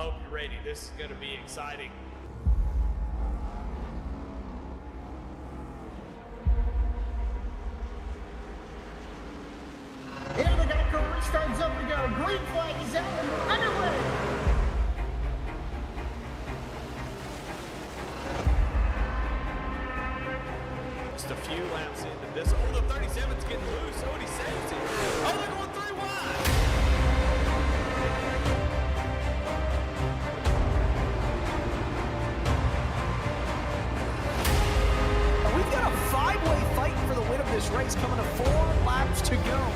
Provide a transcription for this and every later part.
hope you're ready. This is going to be exciting. Here we go, Corey starts up to go. Green flag is out, underway. Just a few laps into this. Oh, the 37's getting loose. Oh, and he saves it. Oh, they're going 3 wide. We've got a 5-way fight for the win of this race coming to 4 laps to go.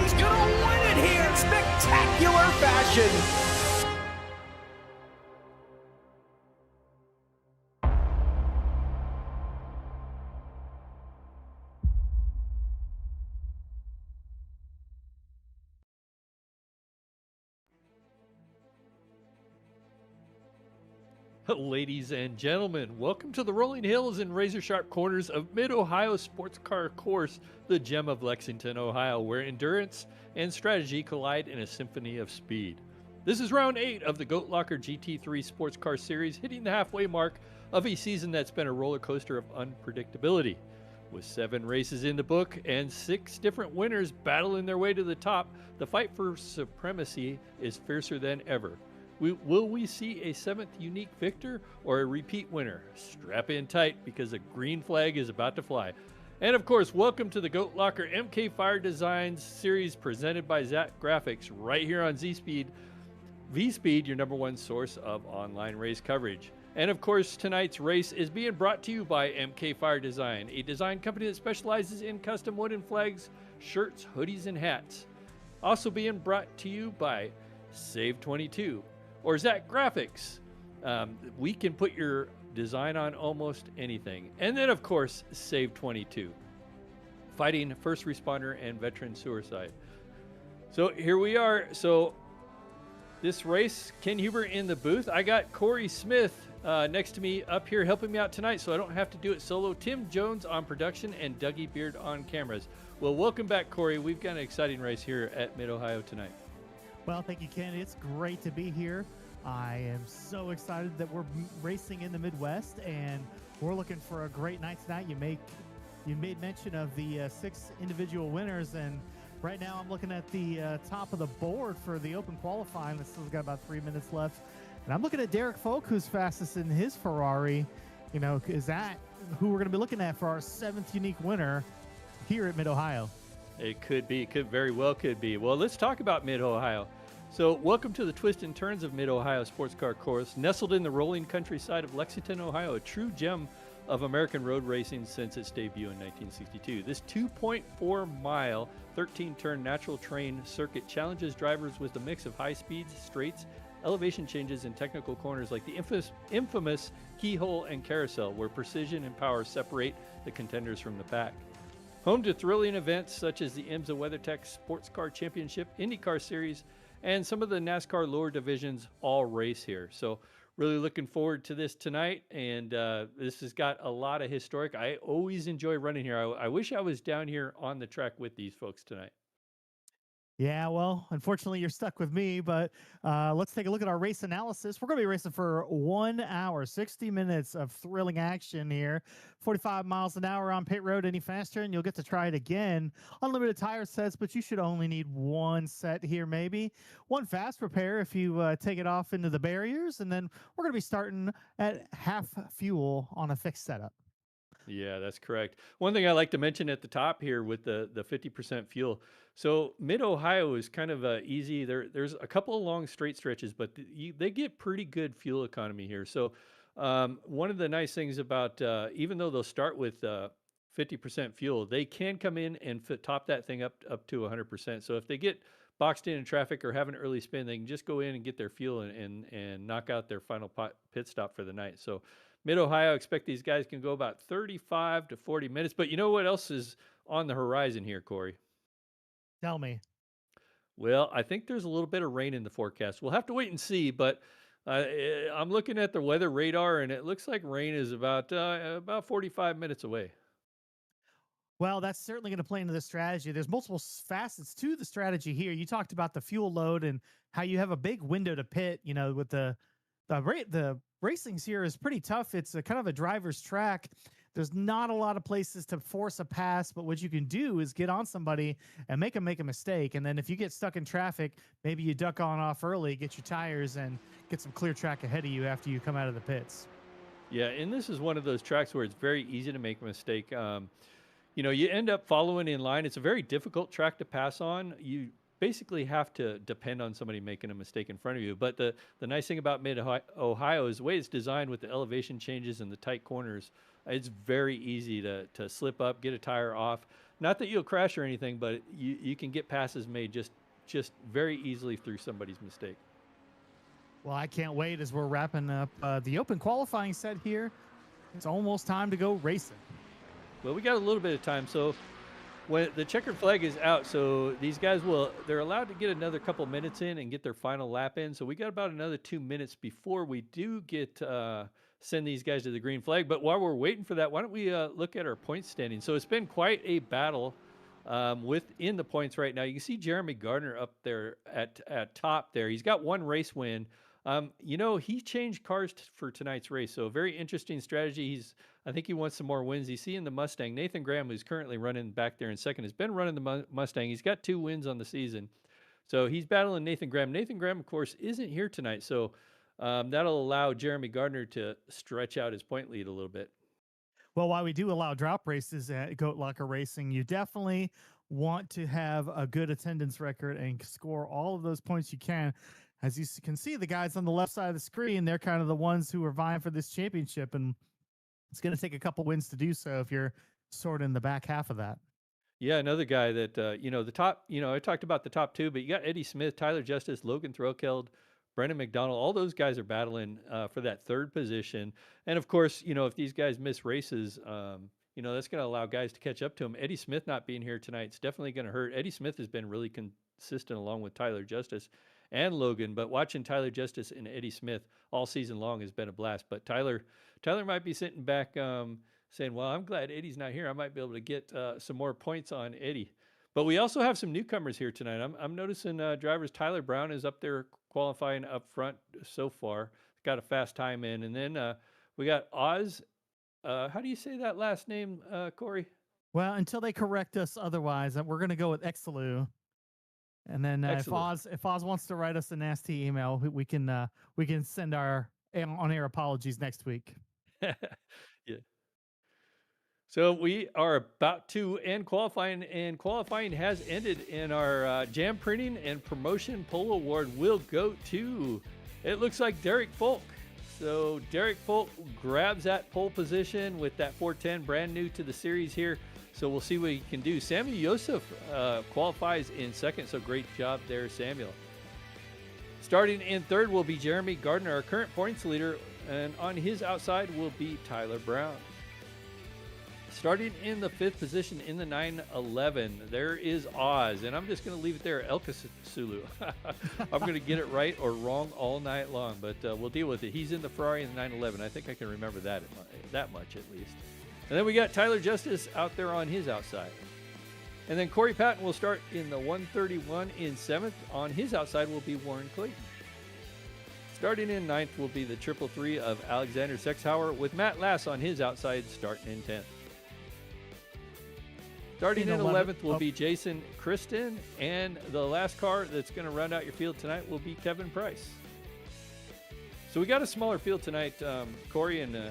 He's gonna win it here in spectacular fashion. Ladies and gentlemen, welcome to the rolling hills and razor-sharp corners of Mid-Ohio Sports Car Course, the gem of Lexington, Ohio, where endurance and strategy collide in a symphony of speed. This is round 8 of the Goat Locker GT3 Sports Car Series, hitting the halfway mark of a season that's been a roller coaster of unpredictability. With 7 races in the book and 6 different winners battling their way to the top, the fight for supremacy is fiercer than ever. Will we see a 7th unique victor or a repeat winner? Strap in tight because a green flag is about to fly. And of course, welcome to the Goat Locker MK Fire Designs series presented by Zap Graphics right here on VSPEED, your #1 source of online race coverage. And of course, tonight's race is being brought to you by MK Fire Design, a design company that specializes in custom wooden flags, shirts, hoodies, and hats. Also being brought to you by Save 22. Or Zap Graphics. We can put your design on almost anything. And then, of course, Save 22, fighting first responder and veteran suicide. So here we are. So this race, Ken Huber in the booth. I got Corey Smith next to me up here helping me out tonight, so I don't have to do it solo. Tim Jones on production and Dougie Beard on cameras. Well, welcome back, Corey. We've got an exciting race here at Mid-Ohio tonight. Well, thank you, Ken. It's great to be here. I am so excited that we're racing in the Midwest, and we're looking for a great night tonight. You made mention of the 6 individual winners, and right now I'm looking at the top of the board for the open qualifying. This has got about 3 minutes left, and I'm looking at Derek Folk, who's fastest in his Ferrari. You know, is that who we're going to be looking at for our 7th unique winner here at Mid-Ohio? It could be, could very well could be. Well, let's talk about Mid-Ohio. So welcome to the twists and turns of Mid-Ohio Sports Car Course, nestled in the rolling countryside of Lexington, Ohio, a true gem of American road racing since its debut in 1962. This 2.4-mile, 13-turn natural terrain circuit challenges drivers with a mix of high speeds, straights, elevation changes, and technical corners like the infamous keyhole and carousel, where precision and power separate the contenders from the pack. Home to thrilling events such as the IMSA WeatherTech Sports Car Championship, IndyCar Series, and some of the NASCAR lower divisions all race here. So really looking forward to this tonight, and this has got a lot of historic. I always enjoy running here. I wish I was down here on the track with these folks tonight. Yeah, well, unfortunately, you're stuck with me, but let's take a look at our race analysis. We're going to be racing for 1 hour, 60 minutes of thrilling action here. 45 miles an hour on pit road. Any faster, and you'll get to try it again. Unlimited tire sets, but you should only need 1 set here, maybe. 1 fast repair if you take it off into the barriers, and then we're going to be starting at half fuel on a fixed setup. Yeah, that's correct. One thing I like to mention at the top here with the 50% fuel. So Mid-Ohio is kind of easy. There's a couple of long straight stretches, but they get pretty good fuel economy here. So one of the nice things about, even though they'll start with 50% fuel, they can come in and top that thing up to 100%. So if they get boxed in traffic or have an early spin, they can just go in and get their fuel and knock out their final pit stop for the night. So Mid-Ohio, expect these guys can go about 35 to 40 minutes. But you know what else is on the horizon here, Corey? Tell me. Well, I think there's a little bit of rain in the forecast. We'll have to wait and see, but I'm looking at the weather radar, and it looks like rain is about 45 minutes away. Well, that's certainly going to play into the strategy. There's multiple facets to the strategy here. You talked about the fuel load and how you have a big window to pit. You know, with the racings here is pretty tough. It's a kind of a driver's track. There's not a lot of places to force a pass, but what you can do is get on somebody and make them make a mistake. And then if you get stuck in traffic, maybe you duck on off early, get your tires, and get some clear track ahead of you after you come out of the pits. Yeah, and this is one of those tracks where it's very easy to make a mistake. You end up following in line. It's a very difficult track to pass on. You basically have to depend on somebody making a mistake in front of you. But the nice thing about Mid-Ohio is the way it's designed with the elevation changes and the tight corners. It's very easy to slip up, get a tire off. Not that you'll crash or anything, but you can get passes made just very easily through somebody's mistake. Well, I can't wait as we're wrapping up the open qualifying set here. It's almost time to go racing. Well, we got a little bit of time. So when the checkered flag is out, so these guys they're allowed to get another couple minutes in and get their final lap in. So we got about another 2 minutes before we do get send these guys to the green flag. But while we're waiting for that, why don't we look at our point standing? So it's been quite a battle within the points right now. You can see Jeremy Gardner up there at top there. He's got one race win. He changed cars for tonight's race, so a very interesting strategy. I think he wants some more wins. You see in the Mustang, Nathan Graham, who's currently running back there in second, has been running the Mustang. He's got 2 wins on the season, so he's battling Nathan Graham. Nathan Graham, of course, isn't here tonight, so that'll allow Jeremy Gardner to stretch out his point lead a little bit. Well, while we do allow drop races at Goat Locker Racing, you definitely want to have a good attendance record and score all of those points you can. As you can see, the guys on the left side of the screen, they're kind of the ones who are vying for this championship, and it's going to take a couple wins to do so if you're sort of in the back half of that. Yeah, another guy that, the top, I talked about the top 2, but you got Eddie Smith, Tyler Justice, Logan Throkeld, Brendan McDonald. All those guys are battling for that 3rd position. And of course, if these guys miss races, that's going to allow guys to catch up to them. Eddie Smith not being here tonight is definitely going to hurt. Eddie Smith has been really consistent along with Tyler Justice and Logan, but watching Tyler Justice and Eddie Smith all season long has been a blast. But Tyler might be sitting back saying, well, I'm glad Eddie's not here. I might be able to get some more points on Eddie. But we also have some newcomers here tonight. I'm noticing drivers. Tyler Brown is up there qualifying up front so far. Got a fast time in. And then we got Oz. How do you say that last name, Corey? Well, until they correct us otherwise, we're going to go with Exelu. And then if Oz wants to write us a nasty email, we can send our on-air apologies next week. Yeah. So we are about to end qualifying, and qualifying has ended. In our jam printing and promotion pole award will go to, it looks like Derek Folk. So Derek Folk grabs that pole position with that 410, brand new to the series here. So we'll see what he can do. Samuel Yosef qualifies in second, so great job there, Samuel. Starting in third will be Jeremy Gardner, our current points leader, and on his outside will be Tyler Brown. Starting in the 5th position in the 911, there is Oz, and I'm just going to leave it there, Elkasulu. I'm going to get it right or wrong all night long, but we'll deal with it. He's in the Ferrari in the 911. I think I can remember that much at least. And then we got Tyler Justice out there on his outside. And then Corey Patton will start in the 131 in 7th. On his outside will be Warren Clayton. Starting in 9th will be the 333 of Alexander Sexhauer, with Matt Lass on his outside starting in 10th. Starting in 11th will be Jason Kristen, and the last car that's going to round out your field tonight will be Kevin Price. So we got a smaller field tonight, Corey, and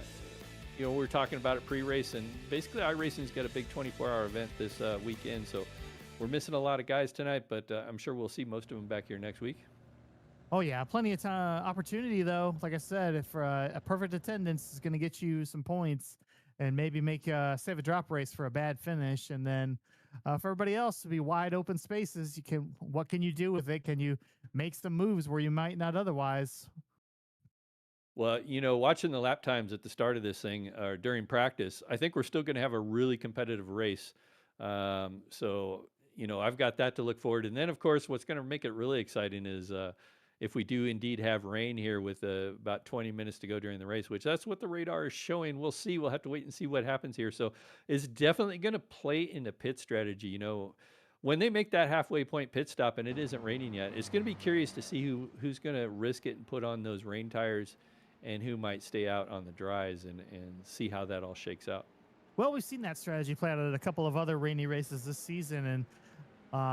we were talking about it pre-race, and basically iRacing's got a big 24-hour event this weekend, so we're missing a lot of guys tonight, but I'm sure we'll see most of them back here next week. Oh, yeah, plenty of opportunity, though. Like I said, if a perfect attendance is going to get you some points and maybe make save a drop race for a bad finish, and then for everybody else to be wide open spaces, what can you do with it? Can you make some moves where you might not otherwise? Well, watching the lap times at the start of this thing or during practice, I think we're still going to have a really competitive race. So, I've got that to look forward. And then, of course, what's going to make it really exciting is if we do indeed have rain here with about 20 minutes to go during the race, which that's what the radar is showing. We'll see. We'll have to wait and see what happens here. So it's definitely going to play into pit strategy. You know, when they make that halfway point pit stop and it isn't raining yet, it's going to be curious to see who's going to risk it and put on those rain tires and who might stay out on the dries, and see how that all shakes out. Well, we've seen that strategy play out at a couple of other rainy races this season, and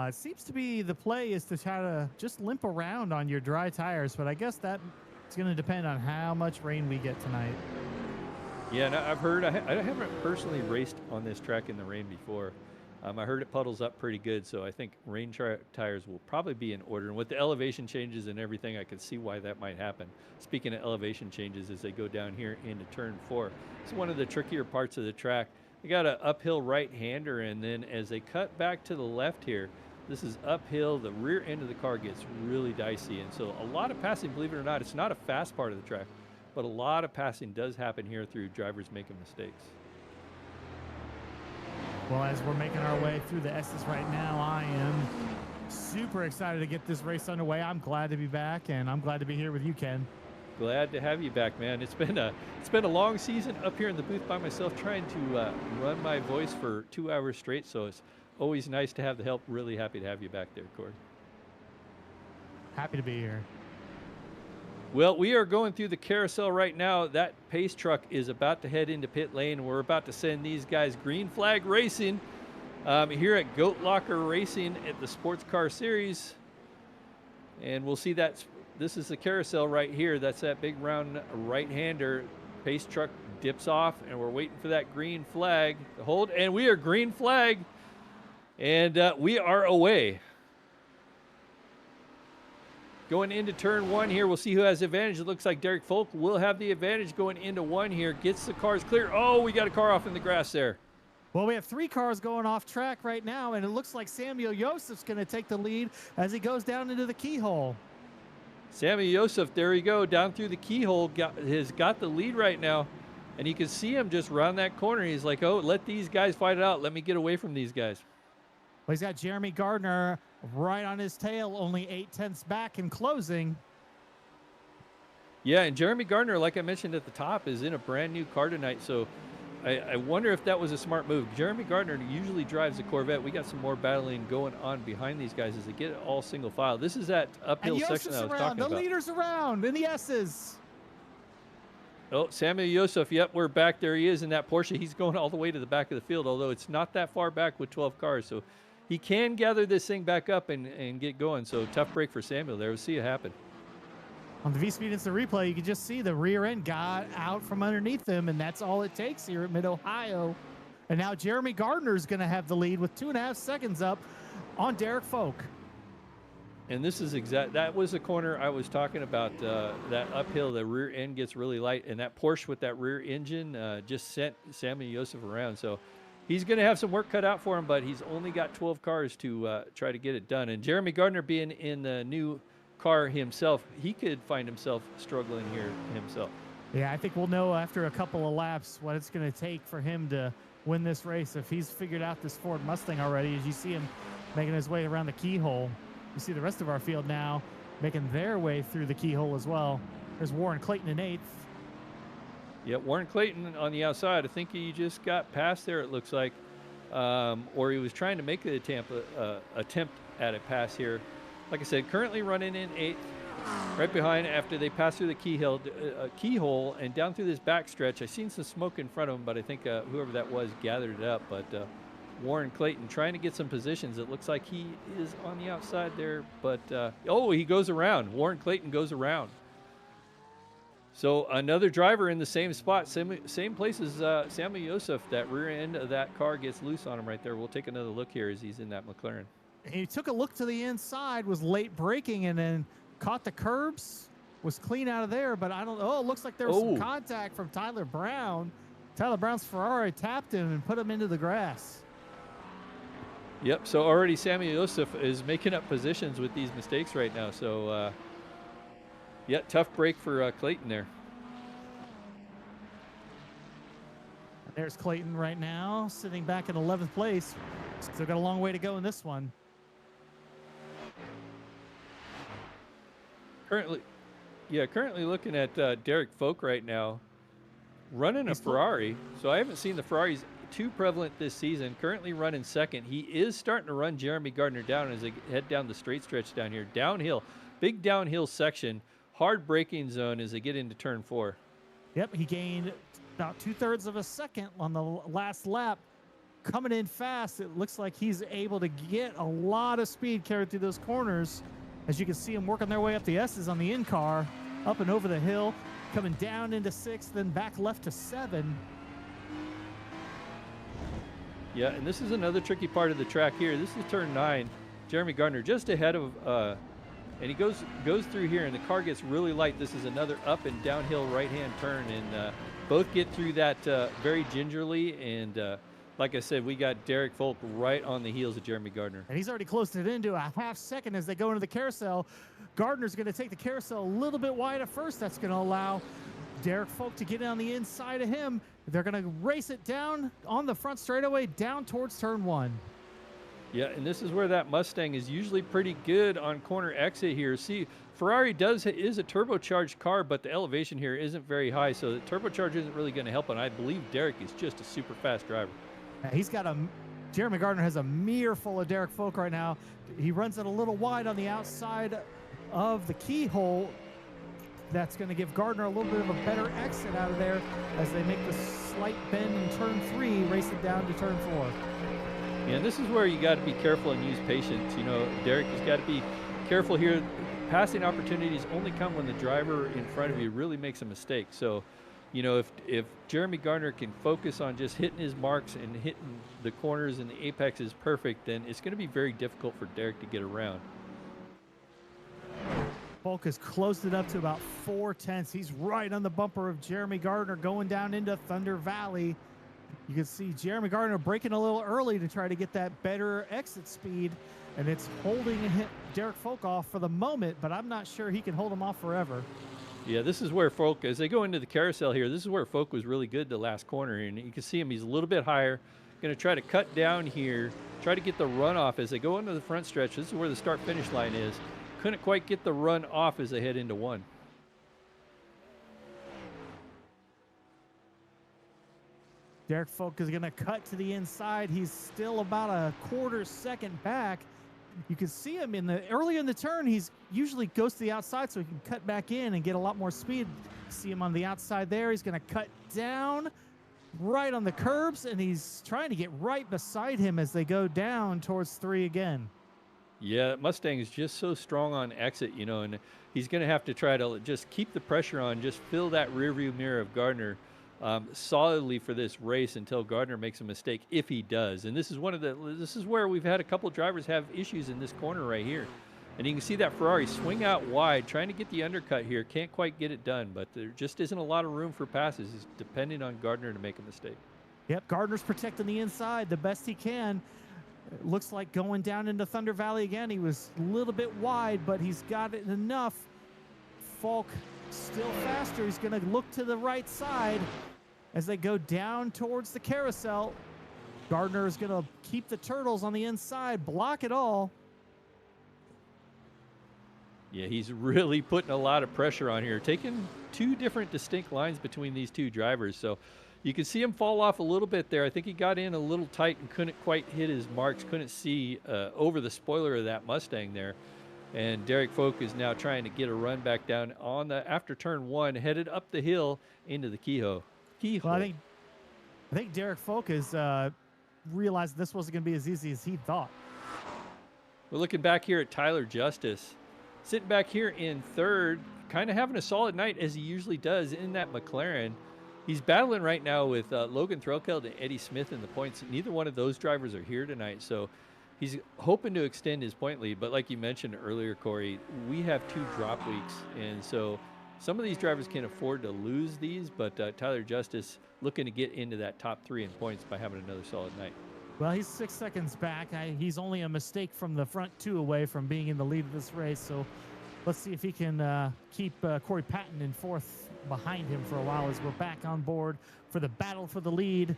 it seems to be the play is to try to just limp around on your dry tires, but I guess that it's going to depend on how much rain we get tonight. Yeah, and I've heard, I haven't personally raced on this track in the rain before. I heard it puddles up pretty good, so I think rain tires will probably be in order. And with the elevation changes and everything, I can see why that might happen. Speaking of elevation changes, as they go down here into turn 4, it's one of the trickier parts of the track. They got an uphill right-hander, and then as they cut back to the left here, this is uphill. The rear end of the car gets really dicey, and so a lot of passing, believe it or not, it's not a fast part of the track, but a lot of passing does happen here through drivers making mistakes. Well, as we're making our way through the S's right now, I am super excited to get this race underway. I'm glad to be back, and I'm glad to be here with you, Ken. Glad to have you back, man. It's been a long season up here in the booth by myself, trying to run my voice for 2 hours straight. So it's always nice to have the help. Really happy to have you back there, Corey. Happy to be here. Well, we are going through the carousel right now. That pace truck is about to head into pit lane. We're about to send these guys green flag racing here at Goat Locker Racing at the Sports Car Series, and we'll see that. This is the carousel right here. That's that big round right-hander. Pace truck dips off, and we're waiting for that green flag to hold. And we are green flag, and we are away. Going into turn 1 here, we'll see who has the advantage. It looks like Derek Folk will have the advantage going into 1 here. Gets the cars clear. Oh, we got a car off in the grass there. Well, we have 3 cars going off track right now, and it looks like Samuel Yosef's going to take the lead as he goes down into the keyhole. Sammy Yosef, there you go, down through the keyhole, has got the lead right now. And you can see him just round that corner. He's like, oh, let these guys fight it out. Let me get away from these guys. Well, he's got Jeremy Gardner right on his tail, only 0.8 back in closing. Yeah, and Jeremy Gardner, like I mentioned at the top, is in a brand new car tonight. So I wonder if that was a smart move. Jeremy Gardner usually drives a Corvette. We got some more battling going on behind these guys as they get all single file. This is that uphill section I was talking about. The leader's around in the S's. Oh, Samuel Yosef, yep, we're back. There he is in that Porsche. He's going all the way to the back of the field, although it's not that far back with 12 cars. So he can gather this thing back up and get going. So tough break for Samuel there. We'll see it happen. On the VSPEED Instant Replay, you can just see the rear end got out from underneath him, and that's all it takes here at Mid-Ohio. And now Jeremy Gardner is going to have the lead with 2.5 seconds up on Derek Folk. And this is that was the corner I was talking about, that uphill, the rear end gets really light, and that Porsche with that rear engine just sent Sammy Yosef around. So he's going to have some work cut out for him, but he's only got 12 cars to try to get it done. And Jeremy Gardner being in the new car himself, he could find himself struggling here himself. Yeah, I think we'll know after a couple of laps what it's going to take for him to win this race. If he's figured out this Ford Mustang already, as you see him making his way around the keyhole, you see the rest of our field now making their way through the keyhole as well. There's Warren Clayton in 8th. Yeah, Warren Clayton on the outside. I think he just got past there, it looks like, or he was trying to make an attempt at a pass here. Like I said, currently running in 8th, right behind after they pass through the keyhole and down through this back stretch. I seen some smoke in front of him, but I think whoever that was gathered it up. But Warren Clayton trying to get some positions. It looks like he is on the outside there, but oh, he goes around. Warren Clayton goes around. So another driver in the same spot, same place as Sammy Yosef. That rear end of that car gets loose on him right there. We'll take another look here as he's in that McLaren. He took a look to the inside, was late braking, and then caught the curbs, was clean out of there, but I don't know. Oh, it looks like there was some contact from Tyler Brown. Tyler Brown's Ferrari tapped him and put him into the grass. Yep, so already Sammy Yosef is making up positions with these mistakes right now. So, yeah, tough break for Clayton there. There's Clayton right now, sitting back in 11th place. Still got a long way to go in this one. Currently looking at Derek Folk right now, running a He's still- Ferrari. So I haven't seen the Ferraris too prevalent this season. Currently running second. He is starting to run Jeremy Gardner down as they head down the straight stretch down here. Downhill, big downhill section, hard braking zone as they get into turn 4. Yep, he gained about 2/3 of a second on the last lap. Coming in fast, it looks like he's able to get a lot of speed carried through those corners. As you can see him working their way up the S's on the in-car, up and over the hill, coming down into 6th, then back left to 7. Yeah, and this is another tricky part of the track here. This is turn 9. Jeremy Gardner just ahead of, and he goes through here, and the car gets really light. This is another up and downhill right-hand turn, and both get through that very gingerly. And like I said, we got Derek Folk right on the heels of Jeremy Gardner. And he's already closed it into a half second as they go into the carousel. Gardner's going to take the carousel a little bit wide at first. That's going to allow Derek Folk to get on the inside of him. They're going to race it down on the front straightaway down towards turn 1. Yeah, and this is where that Mustang is usually pretty good on corner exit here. See, Ferrari is a turbocharged car, but the elevation here isn't very high, so the turbocharge isn't really going to help, and I believe Derek is just a super fast driver. He's got Jeremy Gardner has a mirror full of Derek Folk right now. He runs it a little wide on the outside of the keyhole. That's going to give Gardner a little bit of a better exit out of there as they make the slight bend in turn 3, racing down to turn 4. Yeah, and this is where you got to be careful and use patience. You know, Derek has got to be careful here. Passing opportunities only come when the driver in front of you really makes a mistake. So, you know, if Jeremy Gardner can focus on just hitting his marks and hitting the corners and the apex is perfect, then it's going to be very difficult for Derek to get around. Folk has closed it up to about 4/10. He's right on the bumper of Jeremy Gardner going down into Thunder Valley. You can see Jeremy Gardner braking a little early to try to get that better exit speed, and it's holding Derek Folk off for the moment, but I'm not sure he can hold him off forever. Yeah, this is where Folk, as they go into the carousel here, this is where Folk was really good the last corner, and you can see him, he's a little bit higher, going to try to cut down here, try to get the run off as they go into the front stretch. This is where the start-finish line is. Couldn't quite get the run off as they head into 1. Derek Folk is going to cut to the inside. He's still about a 1/4 second back. You can see him early in the turn. He's usually goes to the outside so he can cut back in and get a lot more speed. See him on the outside there. He's going to cut down right on the curbs, and he's trying to get right beside him as they go down towards 3 again. Yeah, Mustang is just so strong on exit, you know, and he's going to have to try to just keep the pressure on, just fill that rearview mirror of Gardner solidly for this race until Gardner makes a mistake, if he does. And this is where we've had a couple drivers have issues in this corner right here. And you can see that Ferrari swing out wide, trying to get the undercut here. Can't quite get it done, but there just isn't a lot of room for passes. He's depending on Gardner to make a mistake. Yep, Gardner's protecting the inside the best he can. It looks like going down into Thunder Valley again. He was a little bit wide, but he's got it enough. Folk still faster. He's going to look to the right side as they go down towards the carousel. Gardner is going to keep the turtles on the inside, block it all. Yeah, he's really putting a lot of pressure on here, taking 2 different distinct lines between these 2 drivers. So you can see him fall off a little bit there. I think he got in a little tight and couldn't quite hit his marks, couldn't see over the spoiler of that Mustang there. And Derek Folk is now trying to get a run back down on the after turn 1, headed up the hill into the keyhole. Well, I think Derek Folk has realized this wasn't going to be as easy as he thought. We're looking back here at Tyler Justice, sitting back here in 3rd, kind of having a solid night as he usually does in that McLaren. He's battling right now with Logan Threlkeld and Eddie Smith in the points. Neither one of those drivers are here tonight, so he's hoping to extend his point lead. But like you mentioned earlier, Corey, we have 2 drop weeks, and so some of these drivers can afford to lose these, but Tyler Justice looking to get into that top 3 in points by having another solid night. Well, he's 6 seconds back. He's only a mistake from the front 2 away from being in the lead of this race, so let's see if he can keep Corey Patton in 4th behind him for a while as we're back on board for the battle for the lead.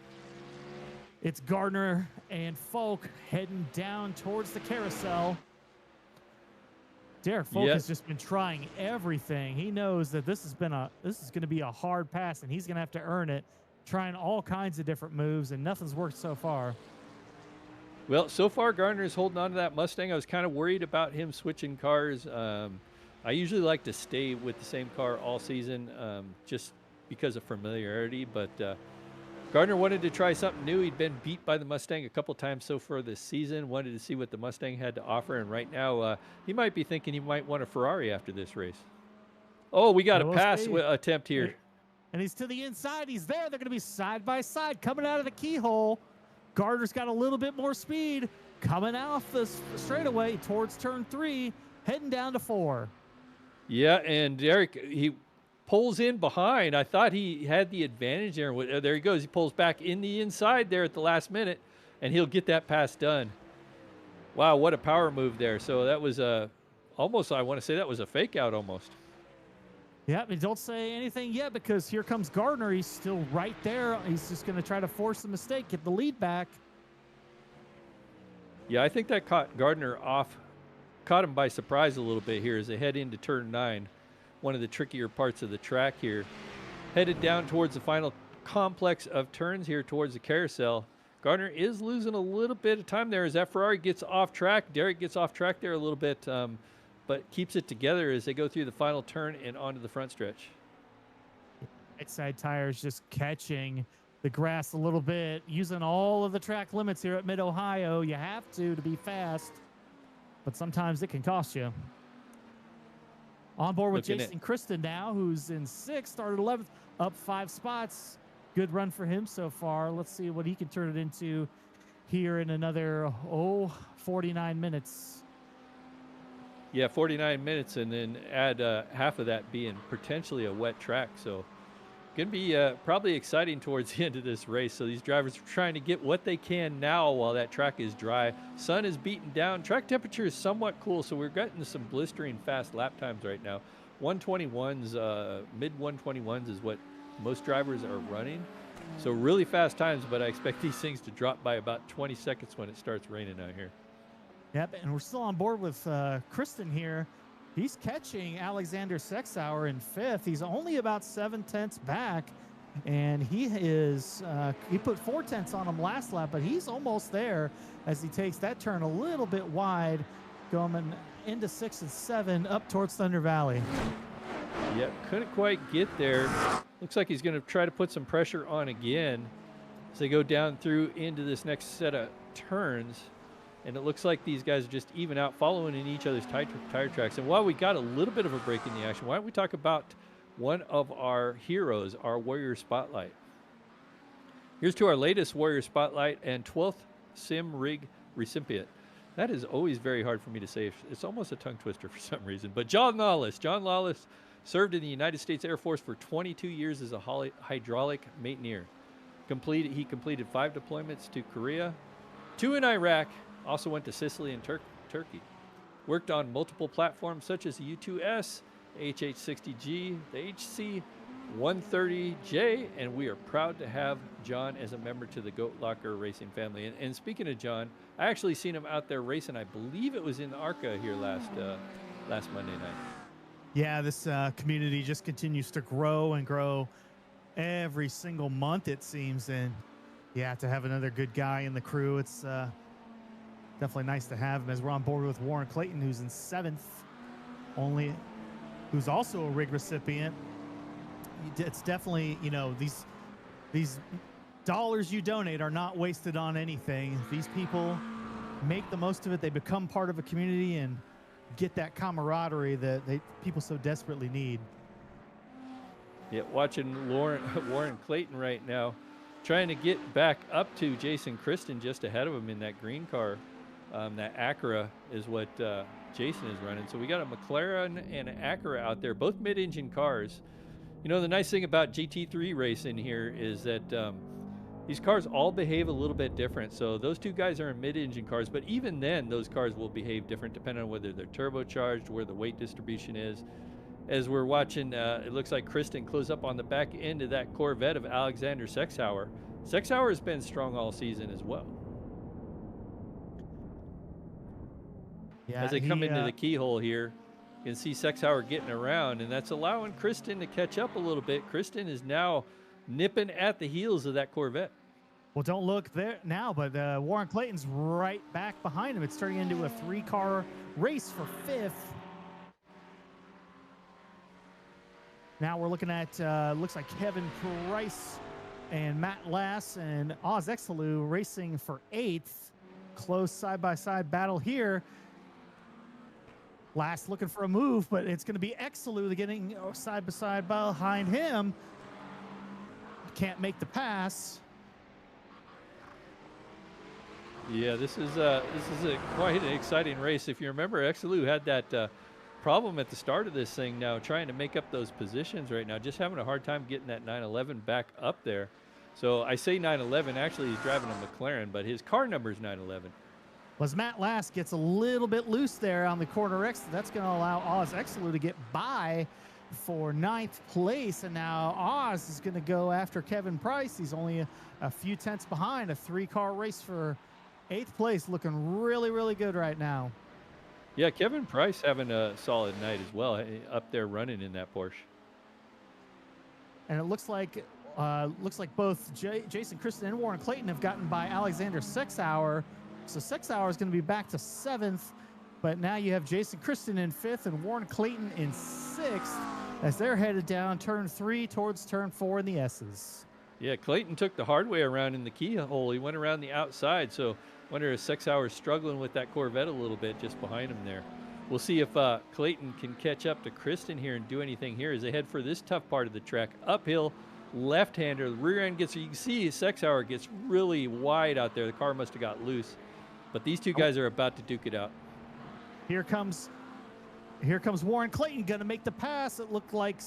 It's Gardner and Folk heading down towards the carousel. Derek Folk Yeah. has just been trying everything. He knows that this is going to be a hard pass, and he's going to have to earn it, trying all kinds of different moves, and nothing's worked so far. Well, so far Gardner is holding on to that Mustang. I was kind of worried about him switching cars. I usually like to stay with the same car all season, just because of familiarity. But Gardner wanted to try something new. He'd been beat by the Mustang a couple times so far this season. Wanted to see what the Mustang had to offer, and right now he might be thinking he might want a Ferrari after this race. Oh, we got a pass attempt here. And he's to the inside. He's there. They're going to be side by side coming out of the keyhole. Gardner's got a little bit more speed coming off the straightaway towards turn 3, heading down to 4. Yeah, and Derek, he pulls in behind. I thought he had the advantage there. There he goes. He pulls back in the inside there at the last minute, and he'll get that pass done. Wow, what a power move there. So that was almost, I want to say that was a fake out almost. Yeah, and don't say anything yet because here comes Gardner. He's still right there. He's just going to try to force the mistake, get the lead back. Yeah, I think that caught Gardner caught him by surprise a little bit here as they head into turn 9, one of the trickier parts of the track here. Headed down towards the final complex of turns here towards the carousel. Gardner is losing a little bit of time there as that Ferrari gets off track. Derek gets off track there a little bit, but keeps it together as they go through the final turn and onto the front stretch. Right side tires just catching the grass a little bit, using all of the track limits here at Mid-Ohio. You have to be fast, but sometimes it can cost you. On board with Jason Kristen now, who's in 6th, started 11th, up 5 spots. Good run for him so far. Let's see what he can turn it into here in another, 49 minutes. Yeah, 49 minutes, and then add half of that being potentially a wet track. So going to be probably exciting towards the end of this race. So these drivers are trying to get what they can now while that track is dry. Sun is beaten down. Track temperature is somewhat cool, so we're getting some blistering fast lap times right now. 121s, mid 121s is what most drivers are running. So really fast times, but I expect these things to drop by about 20 seconds when it starts raining out here. Yep, and we're still on board with Kristen here. He's catching Alexander Sexauer in 5th. He's only about 7/10 back, and he put 4/10 on him last lap, but he's almost there as he takes that turn a little bit wide, going into 6 and 7 up towards Thunder Valley. Yep, couldn't quite get there. Looks like he's going to try to put some pressure on again as they go down through into this next set of turns. And it looks like these guys are just even out, following in each other's tire tracks. And while we got a little bit of a break in the action, why don't we talk about one of our heroes, our Warrior Spotlight. Here's to our latest Warrior Spotlight and 12th Sim Rig recipient. That is always very hard for me to say. It's almost a tongue twister for some reason. But John Lawless served in the United States Air Force for 22 years as a hydraulic mainteneur. He completed 5 deployments to Korea, 2 in Iraq, also went to Sicily and Turkey. Worked on multiple platforms such as the U2S, HH60G, the HC130J, and we are proud to have John as a member to the Goat Locker Racing family. And speaking of John, I actually seen him out there racing. I believe it was in ARCA here last Monday night. Yeah, this community just continues to grow and grow every single month, it seems. And yeah, to have another good guy in the crew, it's definitely nice to have him as we're on board with Warren Clayton, who's in 7th, who's also a rig recipient. It's definitely, these dollars you donate are not wasted on anything. These people make the most of it. They become part of a community and get that camaraderie that people so desperately need. Yeah, watching Warren Clayton right now, trying to get back up to Jason Kristen just ahead of him in that green car. That Acura is what Jason is running. So we got a McLaren and an Acura out there, both mid-engine cars. The nice thing about GT3 racing here is that these cars all behave a little bit different. So those 2 guys are in mid-engine cars, but even then, those cars will behave different depending on whether they're turbocharged, where the weight distribution is. As we're watching, it looks like Kristen close up on the back end of that Corvette of Alexander Sexauer. Sexauer has been strong all season as well. Yeah, as they come into the keyhole here, You can see Sexauer getting around, and that's allowing Kristen to catch up a little bit. Kristen is now nipping at the heels of that Corvette. Well, don't look there now, but Warren Clayton's right back behind him. It's turning into a 3-car race for 5th. Now we're looking at, looks like Kevin Price and Matt Lass and Oz Exalu racing for 8th. Close side-by-side battle here. Lass looking for a move, but it's going to be Exalu getting side-by-side behind him. Can't make the pass. Yeah, this is quite an exciting race. If you remember, Exalu had that problem at the start of this thing. Now trying to make up those positions right now, just having a hard time getting that 911 back up there. So I say 911. Actually, he's driving a McLaren, but his car number is 911. As Matt Lass gets a little bit loose there on the corner exit, that's going to allow Oz Exalu to get by for 9th place, and now Oz is going to go after Kevin Price. He's only a few tenths behind. A 3-car race for 8th place, looking really, really good right now. Yeah, Kevin Price having a solid night as well, up there running in that Porsche. And it looks like both Jason Kristen and Warren Clayton have gotten by Alexander Sexauer. So Sexauer is going to be back to 7th, but now you have Jason Kristen in 5th and Warren Clayton in 6th as they're headed down turn 3 towards turn 4 in the S's. Yeah, Clayton took the hard way around in the keyhole. He went around the outside, so wonder if Sexauer's struggling with that Corvette a little bit just behind him there. We'll see if Clayton can catch up to Kristen here and do anything here as they head for this tough part of the track. Uphill, left-hander, the rear end gets, you can see Sexauer gets really wide out there. The car must have got loose. But these two guys are about to duke it out. Here comes Warren Clayton, going to make the pass. It looked like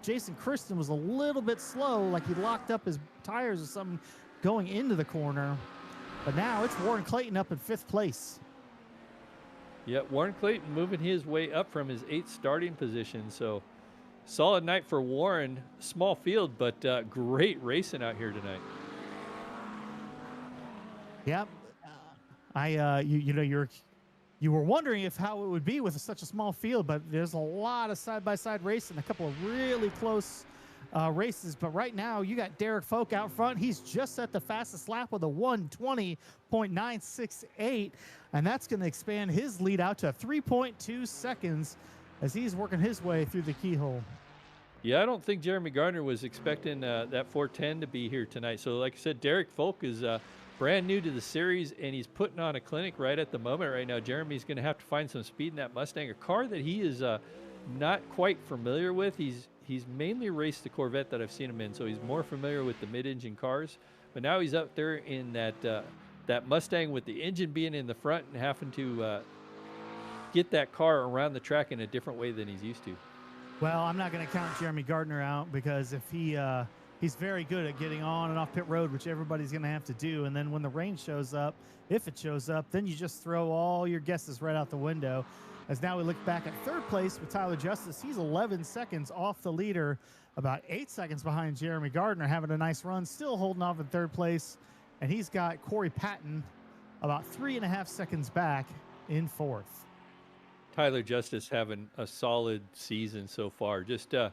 Jason Kristen was a little bit slow, like he locked up his tires or something going into the corner. But now it's Warren Clayton up in 5th place. Yeah, Warren Clayton moving his way up from his 8th starting position. So solid night for Warren. Small field, but great racing out here tonight. Yep. You were wondering how it would be with such a small field, but there's a lot of side-by-side racing, a couple of really close races. But right now, you got Derek Folk out front. He's just at the fastest lap with a 1:20.968, and that's going to expand his lead out to 3.2 seconds as he's working his way through the keyhole. Yeah, I don't think Jeremy Gardner was expecting that 410 to be here tonight. So like I said, Derek Folk is brand new to the series, and he's putting on a clinic right at the moment right now. Jeremy's going to have to find some speed in that Mustang, a car that he is not quite familiar with. He's mainly raced the Corvette that I've seen him in, so he's more familiar with the mid-engine cars. But now he's up there in that Mustang with the engine being in the front and having to get that car around the track in a different way than he's used to. Well, I'm not going to count Jeremy Gardner out because if he's very good at getting on and off pit road, which everybody's going to have to do. And then when the rain shows up, if it shows up, then you just throw all your guesses right out the window. As now we look back at 3rd place with Tyler Justice. He's 11 seconds off the leader, about 8 seconds behind Jeremy Gardner, having a nice run, still holding off in 3rd place. And he's got Corey Patton about 3.5 seconds back in 4th. Tyler Justice having a solid season so far. Just him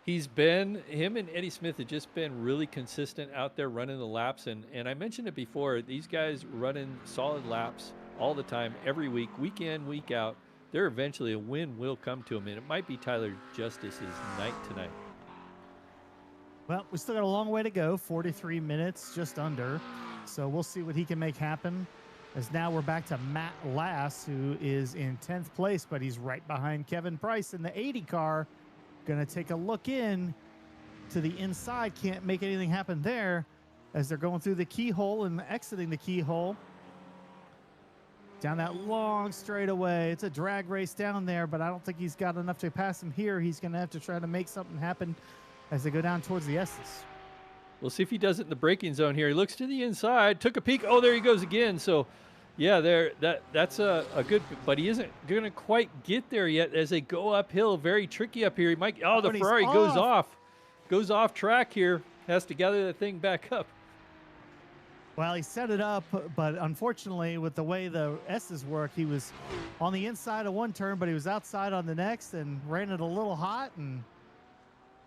and Eddie Smith have just been really consistent out there running the laps. And I mentioned it before, these guys running solid laps all the time, every week, week in, week out. There eventually a win will come to him, and it might be Tyler Justice's night tonight. Well, we still got a long way to go, 43 minutes, just under. So we'll see what he can make happen. As now we're back to Matt Lass, who is in 10th place, but he's right behind Kevin Price in the 80 car. Going to take a look in to the inside. Can't make anything happen there as they're going through the keyhole and exiting the keyhole. Down that long straightaway. It's a drag race down there, but I don't think he's got enough to pass him here. He's going to have to try to make something happen as they go down towards the S's. We'll see if he does it in the braking zone here. He looks to the inside, took a peek. Oh, there he goes again. So, yeah, that's a good, but he isn't going to quite get there yet as they go uphill. Very tricky up here. He might. Oh, the Ferrari goes off track here. Has to gather that thing back up. Well, he set it up, but unfortunately, with the way the S's work, he was on the inside of one turn, but he was outside on the next and ran it a little hot and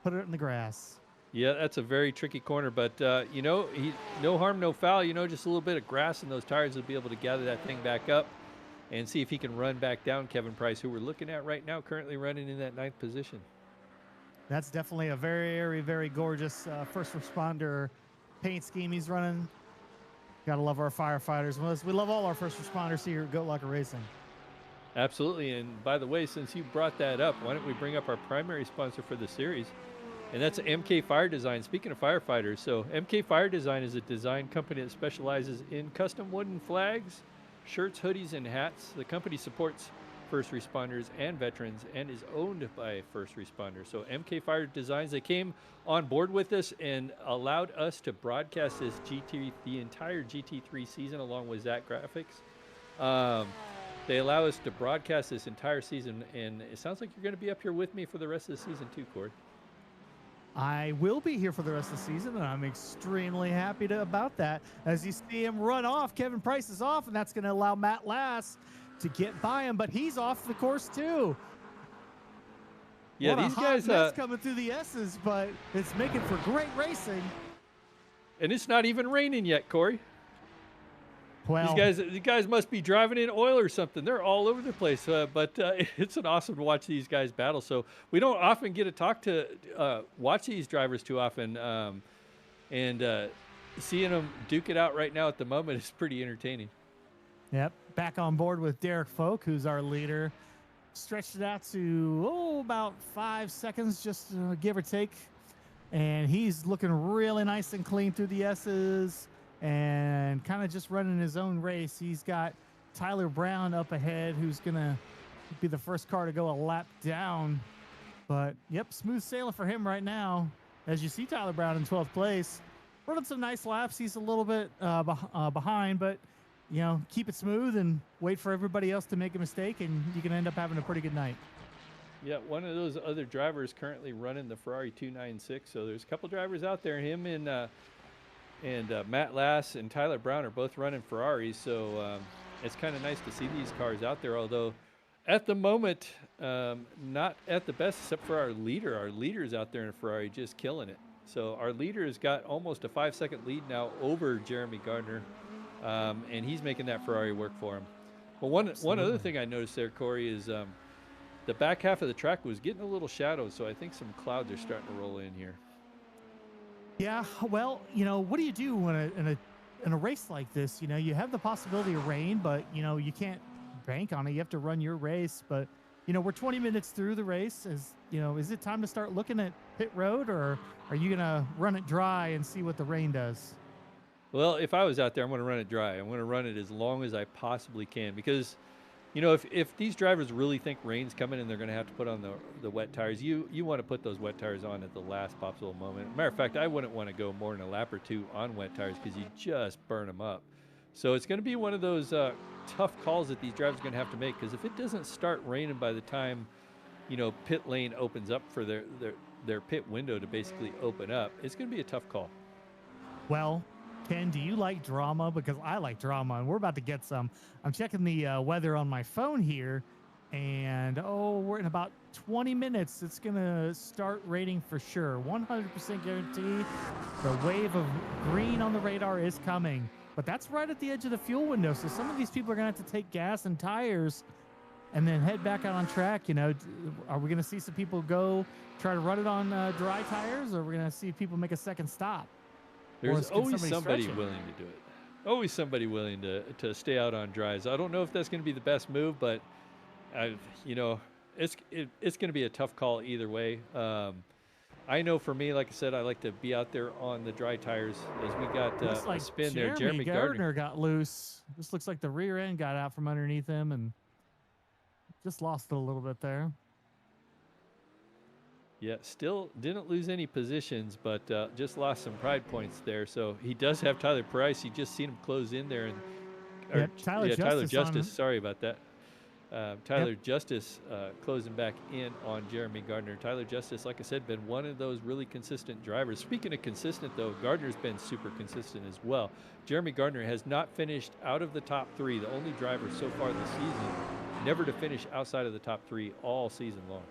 put it in the grass. Yeah, that's a very tricky corner, but you know, no harm, no foul. You know, just a little bit of grass in those tires will be able to gather that thing back up and see if he can run back down Kevin Price, who we're looking at right now, currently running in that 9th position. That's definitely a very, very gorgeous first responder paint scheme he's running. Gotta love our firefighters. We love all our first responders here at Goat Locker Racing. Absolutely. And by the way, since you brought that up, why don't we bring up our primary sponsor for the series? And that's MK Fire Design. Speaking of firefighters, so MK Fire Design is a design company that specializes in custom wooden flags, shirts, hoodies, and hats. The company supports first responders and veterans and is owned by first responders. So MK Fire Designs, they came on board with us and allowed us to broadcast this the entire GT3 season along with Zach Graphics. They allow us to broadcast this entire season, and it sounds like you're going to be up here with me for the rest of the season too, Cord. I will be here for the rest of the season, and I'm extremely happy about that. As you see him run off, Kevin Price is off, and that's going to allow Matt Lass to get by him, but he's off the course too. Yeah, what these a hot guys mess coming through the S's, but it's making for great racing. And it's not even raining yet, Corey. Well, these guys must be driving in oil or something. They're all over the place, but it's an awesome to watch these guys battle. So we don't often get to watch these drivers too often, and seeing them duke it out right now at the moment is pretty entertaining. Yep, back on board with Derek Folk, who's our leader. Stretched it out to about 5 seconds, just give or take, and he's looking really nice and clean through the S's. And kind of just running his own race. He's got Tyler Brown up ahead, who's going to be the first car to go a lap down. But, yep, smooth sailing for him right now. As you see Tyler Brown in 12th place. Running some nice laps. He's a little bit behind, but, you know, keep it smooth and wait for everybody else to make a mistake, and you can end up having a pretty good night. Yeah, one of those other drivers currently running the Ferrari 296. So there's a couple drivers out there, him and Matt Lass and Tyler Brown are both running Ferraris, so it's kind of nice to see these cars out there, although at the moment, not at the best, except for our leader. Our leader's out there in a Ferrari just killing it. So our leader has got almost a 5-second lead now over Jeremy Gardner, and he's making that Ferrari work for him. Well, one other thing I noticed there, Corey, is the back half of the track was getting a little shadowed, so I think some clouds are starting to roll in here. Yeah, well, you know, what do you do when in a race like this? You know, you have the possibility of rain, but, you know, you can't bank on it. You have to run your race. But, you know, we're 20 minutes through the race. Is it time to start looking at pit road, or are you going to run it dry and see what the rain does? Well, if I was out there, I'm going to run it dry. I'm going to run it as long as I possibly can because, you know, if these drivers really think rain's coming and they're going to have to put on the wet tires, you want to put those wet tires on at the last possible moment. Matter of fact, I wouldn't want to go more than a lap or two on wet tires because you just burn them up. So it's going to be one of those tough calls that these drivers are going to have to make because if it doesn't start raining by the time, you know, pit lane opens up for their pit window to basically open up, it's going to be a tough call. Well, Ken, do you like drama? Because I like drama, and we're about to get some. I'm checking the weather on my phone here, and we're in about 20 minutes. It's going to start raining for sure. 100% guarantee the wave of green on the radar is coming. But that's right at the edge of the fuel window, so some of these people are going to have to take gas and tires and then head back out on track. You know, are we going to see some people go try to run it on dry tires, or are we going to see people make a second stop? There's always somebody willing to do it. Always somebody willing to stay out on dries. I don't know if that's going to be the best move, but you know, it's going to be a tough call either way. I know for me, like I said, I like to be out there on the dry tires as we got a spin there. Jeremy Gardner got loose. This looks like the rear end got out from underneath him and just lost it a little bit there. Yeah, still didn't lose any positions, but just lost some pride points there. So he does have Tyler Price. You just seen him close in there, and Tyler Justice. Sorry about that. Tyler Justice closing back in on Jeremy Gardner. Tyler Justice, like I said, been one of those really consistent drivers. Speaking of consistent, though, Gardner's been super consistent as well. Jeremy Gardner has not finished out of the top 3, the only driver so far this season never to finish outside of the top 3 all season long.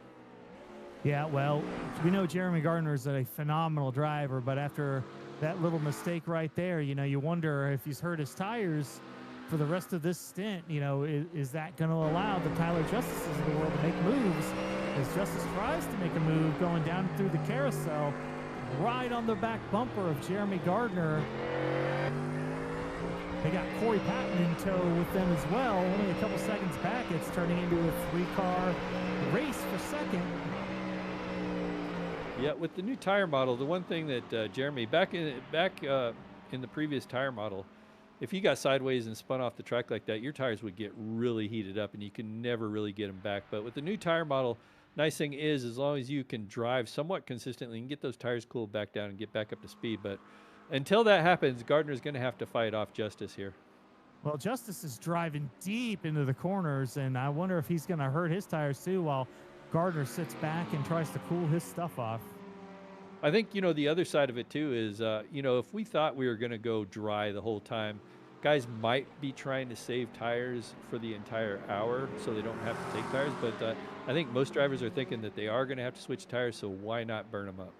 Yeah, well, we know Jeremy Gardner is a phenomenal driver, but after that little mistake right there, you know, you wonder if he's hurt his tires for the rest of this stint. You know, is that going to allow the Tyler Justices of the world to make moves? As Justice tries to make a move going down through the carousel, right on the back bumper of Jeremy Gardner. They got Corey Patton in tow with them as well. Only a couple seconds back, it's turning into a 3-car race for second. Yeah, with the new tire model, the one thing that Jeremy, back in the previous tire model, if you got sideways and spun off the track like that, your tires would get really heated up and you can never really get them back. But with the new tire model, nice thing is, as long as you can drive somewhat consistently, you can get those tires cooled back down and get back up to speed. But until that happens, Gardner's going to have to fight off Justice here. Well, Justice is driving deep into the corners, and I wonder if he's going to hurt his tires too while Gardner sits back and tries to cool his stuff off. I think, you know, the other side of it too is, you know, if we thought we were going to go dry the whole time, guys might be trying to save tires for the entire hour so they don't have to take tires. But I think most drivers are thinking that they are going to have to switch tires, so why not burn them up?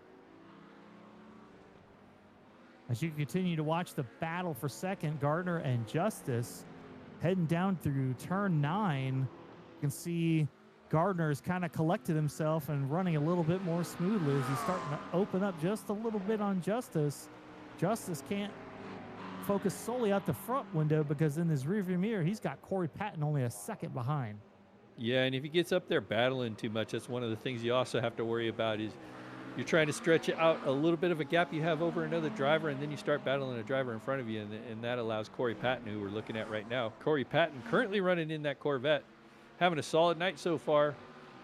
As you continue to watch the battle for second, Gardner and Justice heading down through turn 9, you can see Gardner's kind of collected himself and running a little bit more smoothly as he's starting to open up just a little bit on Justice. Justice can't focus solely out the front window because in his rearview mirror, he's got Corey Patton only a second behind. Yeah, and if he gets up there battling too much, that's one of the things you also have to worry about is you're trying to stretch out a little bit of a gap you have over another driver, and then you start battling a driver in front of you, and that allows Corey Patton, who we're looking at right now. Corey Patton currently running in that Corvette, having a solid night so far,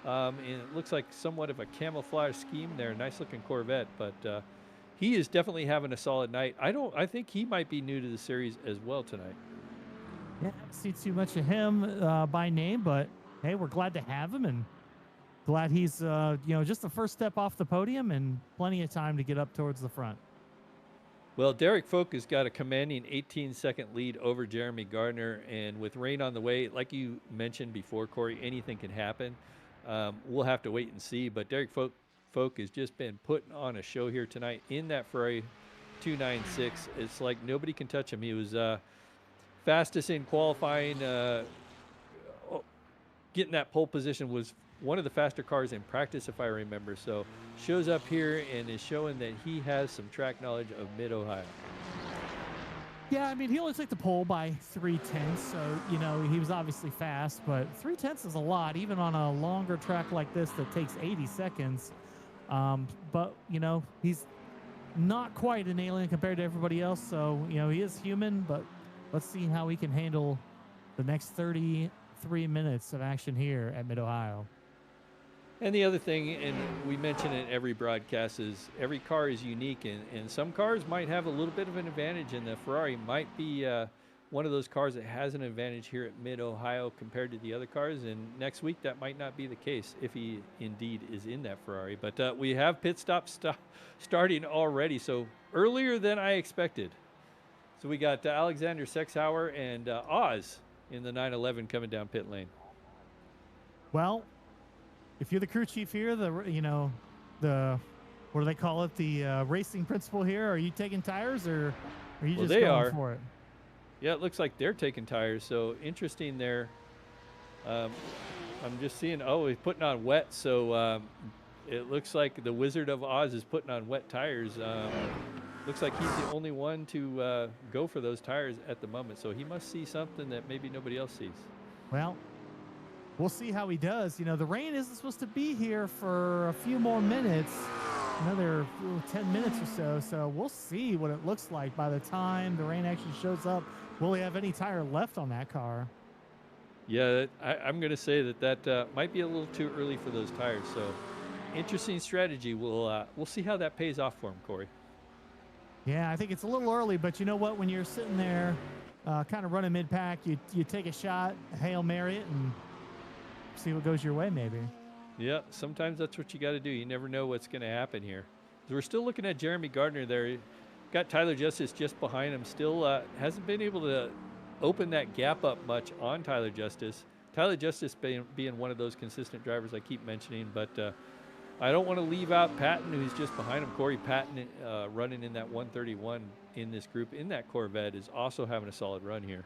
and it looks like somewhat of a camouflage scheme there. Nice looking Corvette, but he is definitely having a solid night. I think he might be new to the series as well tonight. Yeah, I haven't seen too much of him by name, but hey, we're glad to have him and glad he's you know, just the first step off the podium and plenty of time to get up towards the front. Well, Derek Folk has got a commanding 18-second lead over Jeremy Gardner, and with rain on the way, like you mentioned before, Corey, anything can happen. We'll have to wait and see, but Derek Folk has just been putting on a show here tonight in that Ferrari 296. It's like nobody can touch him. He was fastest in qualifying, getting that pole position, was one of the faster cars in practice, if I remember. So shows up here and is showing that he has some track knowledge of Mid-Ohio. Yeah, I mean, he only took the pole by 0.3, so, you know, he was obviously fast, but 0.3 is a lot, even on a longer track like this that takes 80 seconds. But, you know, he's not quite an alien compared to everybody else, so, you know, he is human, but let's see how he can handle the next 33 minutes of action here at Mid-Ohio. And the other thing, and we mention it in every broadcast, is every car is unique, and some cars might have a little bit of an advantage, and the Ferrari might be one of those cars that has an advantage here at Mid-Ohio compared to the other cars, and next week that might not be the case if he indeed is in that Ferrari. But we have pit stops starting already, so earlier than I expected. So we got Alexander Sexhauer and Oz in the 911 coming down pit lane. Well, if you're the crew chief here, what do they call it? The racing principal here. Are you taking tires or are you just going for it? Yeah, it looks like they're taking tires. So interesting there. I'm just seeing, he's putting on wet. So it looks like the Wizard of Oz is putting on wet tires. Looks like he's the only one to go for those tires at the moment. So he must see something that maybe nobody else sees. Well, we'll see how he does. You know, the rain isn't supposed to be here for a few more minutes, another 10 minutes or so. So we'll see what it looks like by the time the rain actually shows up. Will he have any tire left on that car? Yeah, I'm going to say that might be a little too early for those tires. So interesting strategy. We'll see how that pays off for him, Corey. Yeah, I think it's a little early, but you know what? When you're sitting there kind of running mid-pack, you take a shot, Hail Mary it, and see what goes your way, maybe. Yeah, sometimes that's what you got to do. You never know what's going to happen here. So we're still looking at Jeremy Gardner there. Got Tyler Justice just behind him. Still hasn't been able to open that gap up much on Tyler Justice. Tyler Justice being one of those consistent drivers I keep mentioning, but I don't want to leave out Patton, who's just behind him. Corey Patton running in that 131 in this group in that Corvette is also having a solid run here.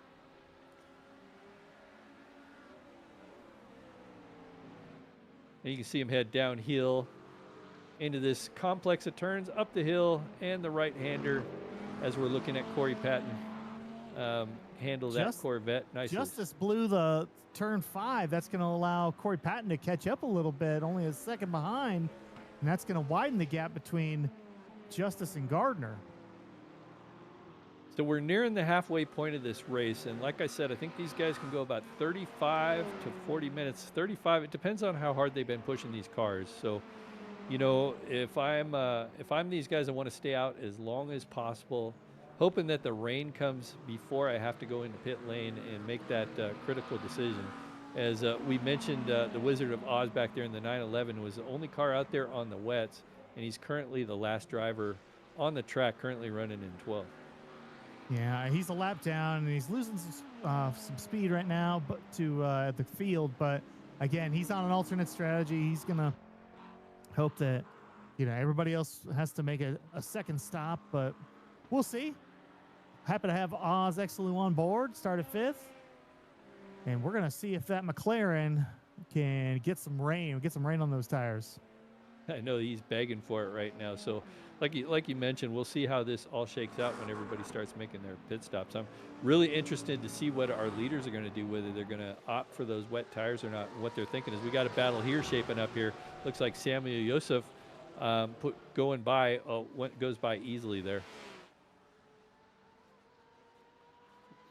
And you can see him head downhill into this complex of turns, up the hill, and the right-hander as we're looking at Corey Patton handle that Corvette nicely. Justice blew the turn 5. That's going to allow Corey Patton to catch up a little bit, only a second behind, and that's going to widen the gap between Justice and Gardner. So we're nearing the halfway point of this race, and like I said, I think these guys can go about 35 to 40 minutes. 35, it depends on how hard they've been pushing these cars. So, you know, if I'm these guys, I want to stay out as long as possible, hoping that the rain comes before I have to go into pit lane and make that critical decision. As we mentioned, the Wizard of Oz back there in the 911 was the only car out there on the wets, and he's currently the last driver on the track, currently running in 12th. Yeah, he's a lap down, and he's losing some speed right now, but to the field. But again, he's on an alternate strategy. He's gonna hope that, you know, everybody else has to make a second stop, but we'll see. Happy to have Oz Exelu on board, start at 5th, and we're gonna see if that McLaren can get some rain on those tires. I know he's begging for it right now. So, like you mentioned, we'll see how this all shakes out when everybody starts making their pit stops. I'm really interested to see what our leaders are going to do, whether they're going to opt for those wet tires or not. What they're thinking is we got a battle here shaping up here. Looks like Samuel Yosef goes by easily there.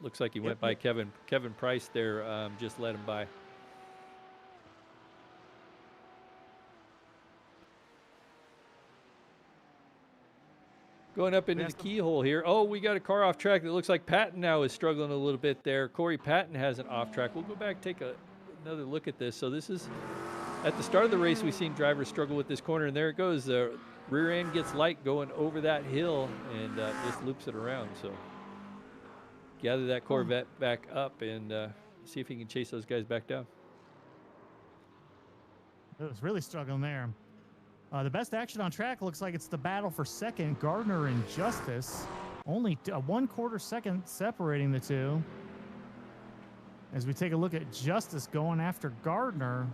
Looks like he went by Kevin Price there, just let him by. Going up into the keyhole here. Oh, we got a car off track. It looks like Patton now is struggling a little bit there. Corey Patton has an off track. We'll go back, take another look at this. So this is, at the start of the race, we've seen drivers struggle with this corner, and there it goes. The rear end gets light going over that hill and just loops it around. So gather that Corvette back up and see if he can chase those guys back down. It was really struggling there. The best action on track looks like it's the battle for second, Gardner and Justice. Only a 1/4 second separating the two. As we take a look at Justice going after Gardner.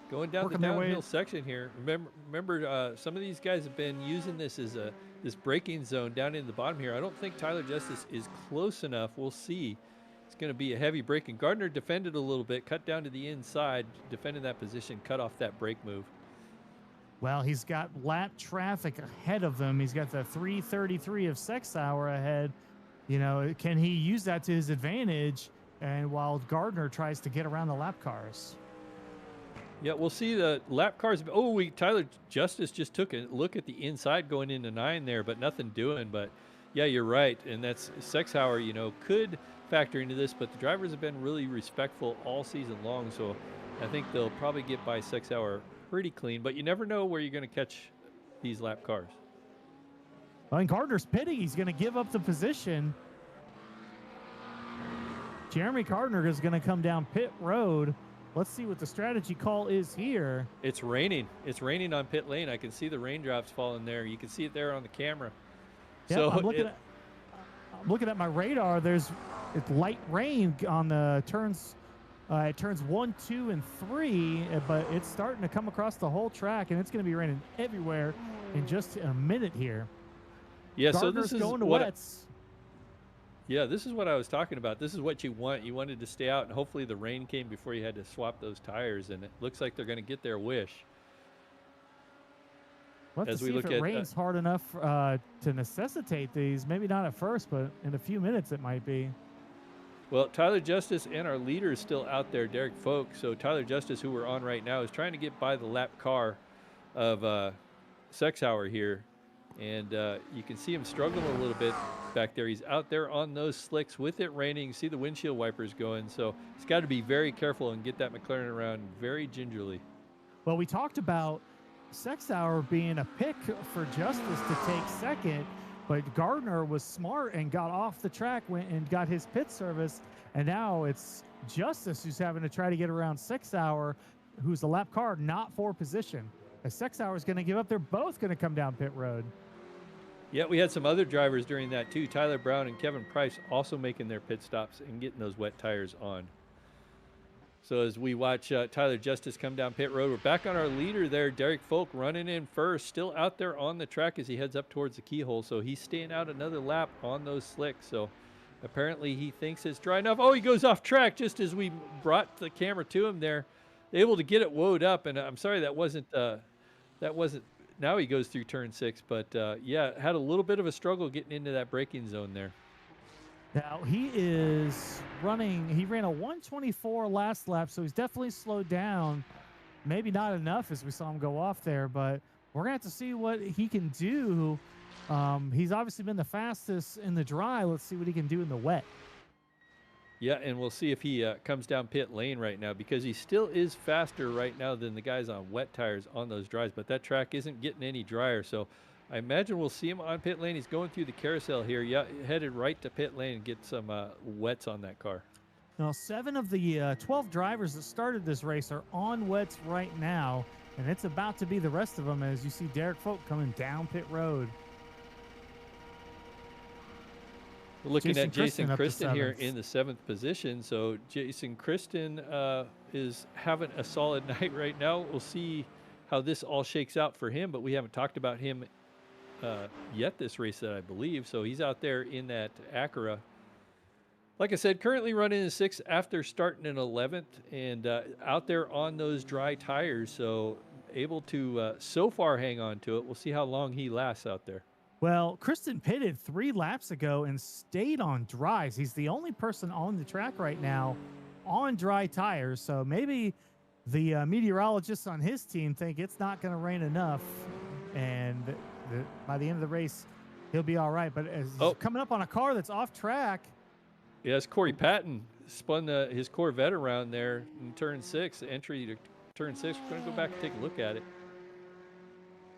Going down the downhill section here. Remember, some of these guys have been using this as this braking zone down in the bottom here. I don't think Tyler Justice is close enough. We'll see. It's going to be a heavy braking. Gardner defended a little bit, cut down to the inside, defended that position, cut off that brake move. Well, he's got lap traffic ahead of him. He's got the 3:33 of Sexauer ahead. You know, can he use that to his advantage? And while Gardner tries to get around the lap cars. Yeah, we'll see the lap cars. Oh, Tyler Justice just took a look at the inside going into 9 there, but nothing doing. But yeah, you're right. And that's Sexauer, you know, could factor into this, but the drivers have been really respectful all season long, so I think they'll probably get by Sexauer pretty clean, but you never know where you're going to catch these lap cars. Well, and Gardner's pitting. He's going to give up the position. Jeremy Gardner is going to come down pit road. Let's see what the strategy call is here. It's raining. It's raining on pit lane. I can see the raindrops falling there. You can see it there on the camera. Yep, so I'm looking at my radar. It's light rain on the turns. It turns 1, 2, and 3, but it's starting to come across the whole track, and it's going to be raining everywhere in just a minute here. Yeah, Gardner's so this is going to what wets. Yeah, this is what I was talking about. This is what you want. You wanted to stay out, and hopefully the rain came before you had to swap those tires, and it looks like they're going to get their wish. We'll have to see if it rains hard enough to necessitate these. Maybe not at first, but in a few minutes it might be. Well, Tyler Justice and our leader is still out there, Derek Folk. So Tyler Justice, who we're on right now, is trying to get by the lap car of Sexauer here. And you can see him struggling a little bit back there. He's out there on those slicks with it raining. You see the windshield wipers going. So he's got to be very careful and get that McLaren around very gingerly. Well, we talked about Sexauer being a pick for Justice to take second, but Gardner was smart and got off the track, went and got his pit service, and now it's Justice who's having to try to get around Sexauer, who's a lap car, not for position. As Sexauer is going to give up, they're both going to come down pit road. Yeah, we had some other drivers during that too. Tyler Brown and Kevin Price also making their pit stops and getting those wet tires on. So as we watch Tyler Justice come down pit road, we're back on our leader there, Derek Folk, running in first, still out there on the track as he heads up towards the keyhole. So he's staying out another lap on those slicks. So apparently he thinks it's dry enough. Oh, he goes off track just as we brought the camera to him there, able to get it woed up. And I'm sorry that wasn't. Now he goes through turn 6, but yeah, had a little bit of a struggle getting into that braking zone there. Now he is running, he ran a 124 last lap, so he's definitely slowed down. Maybe not enough as we saw him go off there, but we're gonna have to see what he can do. He's obviously been the fastest in the dry. Let's see what he can do in the wet. Yeah, and we'll see if he comes down pit lane right now, because he still is faster right now than the guys on wet tires on those dries, but that track isn't getting any drier, so I imagine we'll see him on pit lane. He's going through the carousel here. Yeah, headed right to pit lane and get some wets on that car. Now, 7 of the 12 drivers that started this race are on wets right now, and it's about to be the rest of them as you see Derek Folk coming down pit road. We're looking at Jason up to Kristen here 7th. in the 7th position. So Jason Kristen is having a solid night right now. We'll see how this all shakes out for him, but we haven't talked about him yet this race, that I believe. So he's out there in that Acura. Like I said, currently running in 6th after starting in 11th, and out there on those dry tires. So able to so far hang on to it. We'll see how long he lasts out there. Well, Kristen pitted 3 laps ago and stayed on dries. He's the only person on the track right now on dry tires. So maybe the meteorologists on his team think it's not going to rain enough, and by the end of the race, he'll be all right. But as he's coming up on a car that's off track. Yes, Corey Patton spun his Corvette around there in turn 6, entry to turn 6. We're going to go back and take a look at it.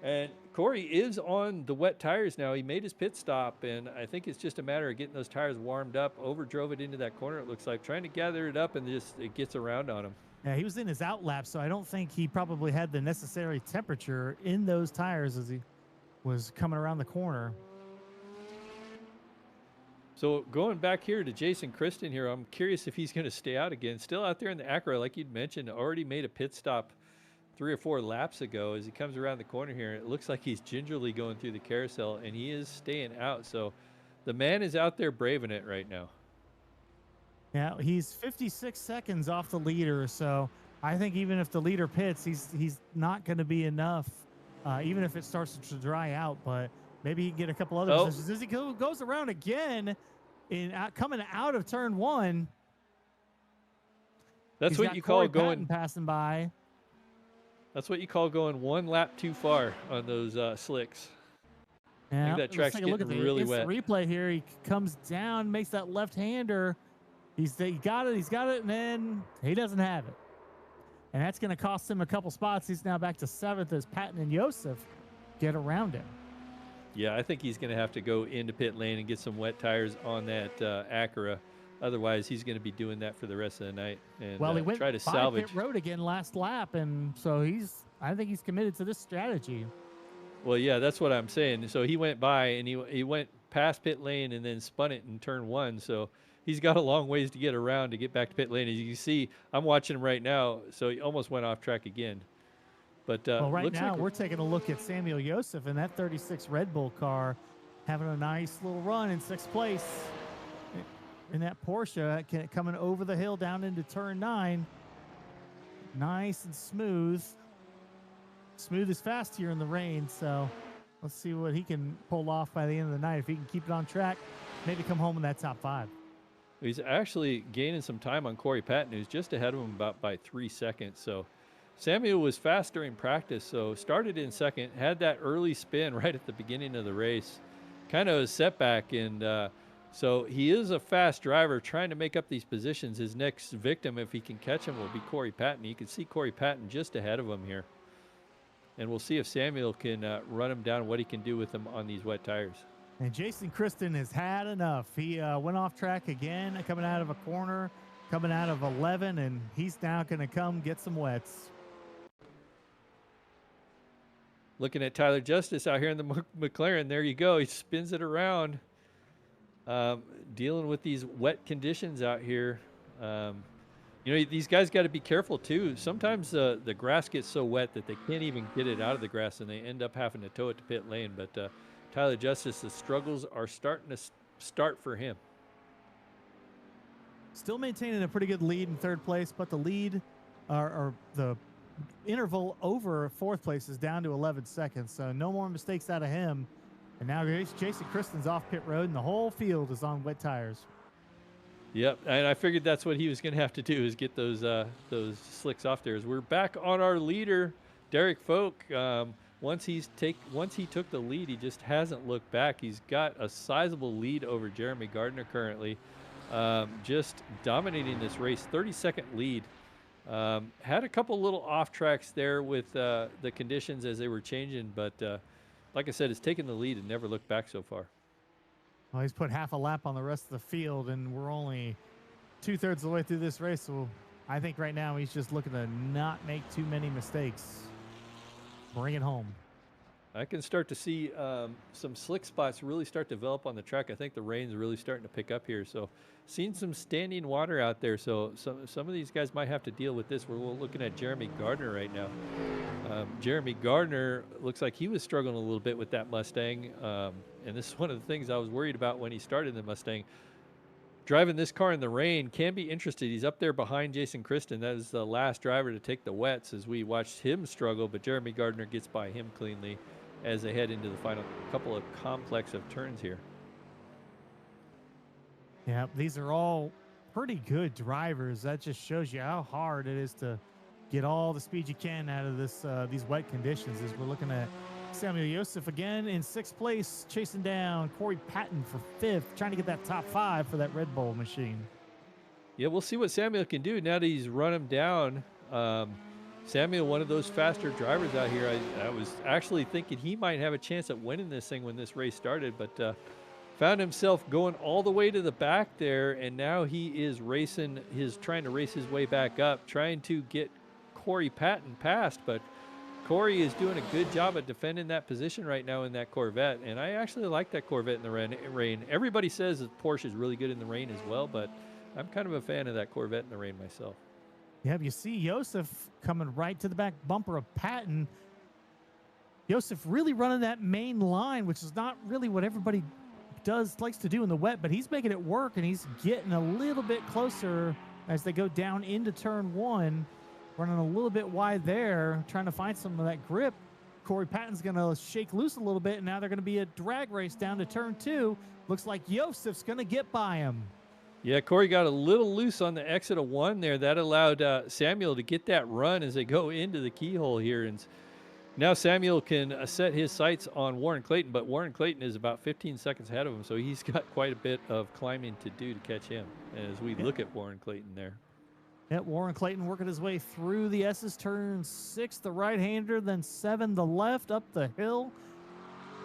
And Corey is on the wet tires now. He made his pit stop, and I think it's just a matter of getting those tires warmed up. Overdrove it into that corner, it looks like, trying to gather it up, and just it gets around on him. Yeah, he was in his out lap, so I don't think he probably had the necessary temperature in those tires as he was coming around the corner. So going back here to Jason Kristen here, I'm curious if he's going to stay out again. Still out there in the Acura, like you'd mentioned, already made a pit stop 3 or 4 laps ago. As he comes around the corner here, it looks like he's gingerly going through the carousel, and he is staying out. So the man is out there braving it right now. Yeah, he's 56 seconds off the leader, so I think even if the leader pits, he's not going to be enough, even if it starts to dry out. But maybe he can get a couple other positions. As he goes around again, coming out of turn 1. That's what you call going passing by. That's what you call going 1 lap too far on those slicks. Yeah, I think that track's getting really wet. Replay here. He comes down, makes that left-hander. He got it, and then he doesn't have it. And that's going to cost him a couple spots. He's now back to 7th as Patton and Joseph get around him. Yeah, I think he's going to have to go into pit lane and get some wet tires on that Acura. Otherwise, he's going to be doing that for the rest of the night and he went try to by salvage. Pit road again last lap, and so I think he's committed to this strategy. Well, yeah, that's what I'm saying. So he went by, and he went past pit lane and then spun it in turn 1. So he's got a long ways to get around to get back to pit lane. As you can see, I'm watching him right now, so he almost went off track again. But right now, we're taking a look at Samuel Joseph in that 36 Red Bull car, having a nice little run in 6th place. In that Porsche, coming over the hill down into turn 9. Nice and smooth. Smooth is fast here in the rain, so let's see what he can pull off by the end of the night. If he can keep it on track, maybe come home in that top 5. He's actually gaining some time on Corey Patton, who's just ahead of him by 3 seconds. So Samuel was fast during practice, so started in second, had that early spin right at the beginning of the race, kind of a setback, and so he is a fast driver trying to make up these positions. His next victim, if he can catch him, will be Corey Patton. You can see Corey Patton just ahead of him here, and we'll see if Samuel can run him down, what he can do with him on these wet tires. And Jason Kristen has had enough. He went off track again, coming out of a corner, coming out of 11, and he's now going to come get some wets. Looking at Tyler Justice out here in the McLaren. There you go. He spins it around, dealing with these wet conditions out here. You know, these guys got to be careful too. Sometimes the grass gets so wet that they can't even get it out of the grass, and they end up having to tow it to pit lane. But Tyler Justice, the struggles are starting to start for him. Still maintaining a pretty good lead in third place, but the lead or the interval over fourth place is down to 11 seconds, so no more mistakes out of him. And now Jason Kristen's off pit road, and the whole field is on wet tires. Yep, and I figured that's what he was going to have to do, is get those slicks off there. As we're back on our leader, Derek Folk. Once he took the lead, he just hasn't looked back. He's got a sizable lead over Jeremy Gardner currently, just dominating this race. 30-second lead. Had a couple little off tracks there with the conditions as they were changing, but like I said, it's taken the lead and never looked back so far. Well, he's put half a lap on the rest of the field, and we're only 2/3 of the way through this race, so I think right now he's just looking to not make too many mistakes. Bring it home. I can start to see some slick spots really start to develop on the track. I think the rain's really starting to pick up here. So seeing some standing water out there. So some of these guys might have to deal with this. We're looking at Jeremy Gardner right now. Jeremy Gardner looks like he was struggling a little bit with that Mustang. And this is one of the things I was worried about when he started the Mustang. Driving this car in the rain can be interesting. He's up there behind Jason Kristen. That is the last driver to take the wets as we watched him struggle, but Jeremy Gardner gets by him cleanly as they head into the final couple of complex of turns here. Yeah, these are all pretty good drivers. That just shows you how hard it is to get all the speed you can out of this these wet conditions. As we're looking at Samuel Joseph again in 6th place, chasing down Corey Patton for 5th, trying to get that top 5 for that Red Bull machine. Yeah, we'll see what Samuel can do now that he's run him down. Samuel, one of those faster drivers out here. I was actually thinking he might have a chance at winning this thing when this race started, but found himself going all the way to the back there, and now he is trying to race his way back up, trying to get Corey Patton past, but Corey is doing a good job at defending that position right now in that Corvette, and I actually like that Corvette in the rain. Everybody says that Porsche is really good in the rain as well, but I'm kind of a fan of that Corvette in the rain myself. Yeah, you see Joseph coming right to the back bumper of Patton. Joseph really running that main line, which is not really what everybody likes to do in the wet, but he's making it work, and he's getting a little bit closer as they go down into turn 1. Running a little bit wide there, trying to find some of that grip. Corey Patton's going to shake loose a little bit, and now they're going to be a drag race down to turn 2. Looks like Joseph's going to get by him. Yeah, Corey got a little loose on the exit of 1 there. That allowed Samuel to get that run as they go into the keyhole here. And now Samuel can set his sights on Warren Clayton, but Warren Clayton is about 15 seconds ahead of him, so he's got quite a bit of climbing to do to catch him as we look at Warren Clayton there. Yeah, Warren Clayton working his way through the S's, turn 6, the right-hander, then 7, the left, up the hill.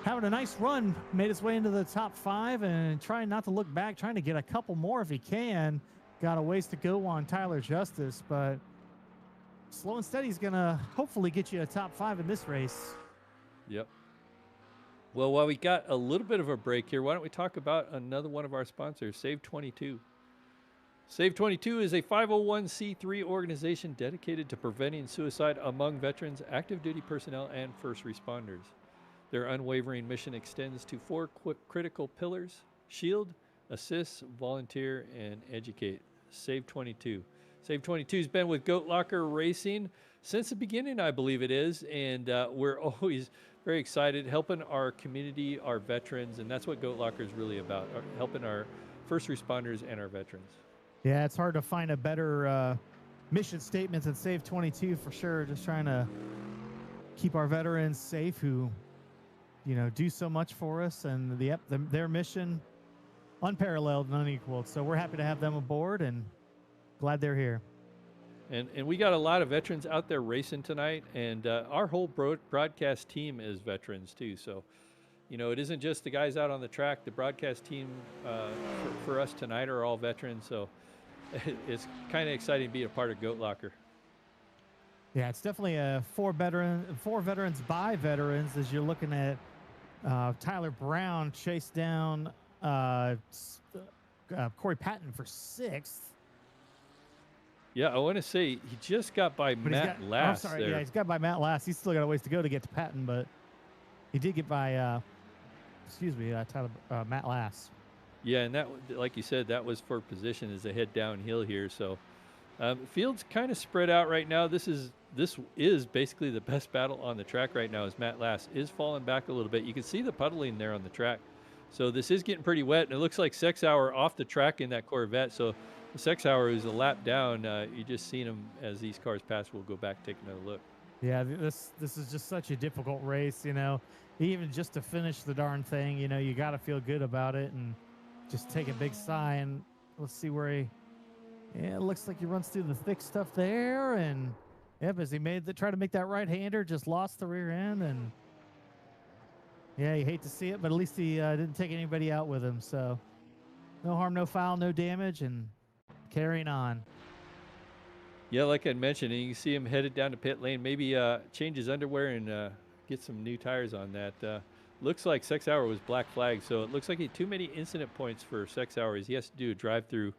Having a nice run, made his way into the top 5 and trying not to look back, trying to get a couple more if he can. Got a ways to go on Tyler Justice, but slow and steady is going to hopefully get you a top 5 in this race. Yep. Well, while we got a little bit of a break here, why don't we talk about another one of our sponsors, Save 22. Save 22 is a 501c3 organization dedicated to preventing suicide among veterans, active duty personnel, and first responders. Their unwavering mission extends to 4 critical pillars: shield, assist, volunteer, and educate. Save 22. Save 22 has been with Goat Locker Racing since the beginning, I believe it is, and we're always very excited helping our community, our veterans, and that's what Goat Locker is really about, helping our first responders and our veterans. Yeah, it's hard to find a better mission statements and Save 22 for sure. Just trying to keep our veterans safe who, do so much for us. And their mission, unparalleled and unequaled. So we're happy to have them aboard and glad they're here. And we got a lot of veterans out there racing tonight, and our whole broadcast team is veterans too. So, it isn't just the guys out on the track. The broadcast team for us tonight are all veterans. So it's kind of exciting being a part of Goat Locker. Yeah, it's definitely a four veterans by veterans as you're looking at Tyler Brown chase down Corey Patton for 6th. Yeah, I want to say he just got by Matt Lass. I'm sorry, there. yeah, he's got by Matt Lass. He's still got a ways to go to get to Patton, but he did get by, Matt Lass. Yeah, and that, like you said, that was for position as they head downhill here. So field's kind of spread out right now. This is basically the best battle on the track right now. As Matt Lass is falling back a little bit. You can see the puddling there on the track. So this is getting pretty wet, and it looks like Sexauer off the track in that Corvette. So the Sexauer is a lap down. You just seen him as these cars pass. We'll go back, take another look. Yeah, this is just such a difficult race, Even just to finish the darn thing, you got to feel good about it and just take a big sigh. And let's see where it looks like he runs through the thick stuff there. And, as he tried to make that right-hander, just lost the rear end. And, yeah, you hate to see it, but at least he didn't take anybody out with him. So no harm, no foul, no damage, and carrying on. Yeah, like I mentioned, and you can see him headed down to pit lane. Maybe change his underwear and get some new tires on that. Looks like Sexauer was black flag, so it looks like he had too many incident points for Sexauer. He has to do a drive-through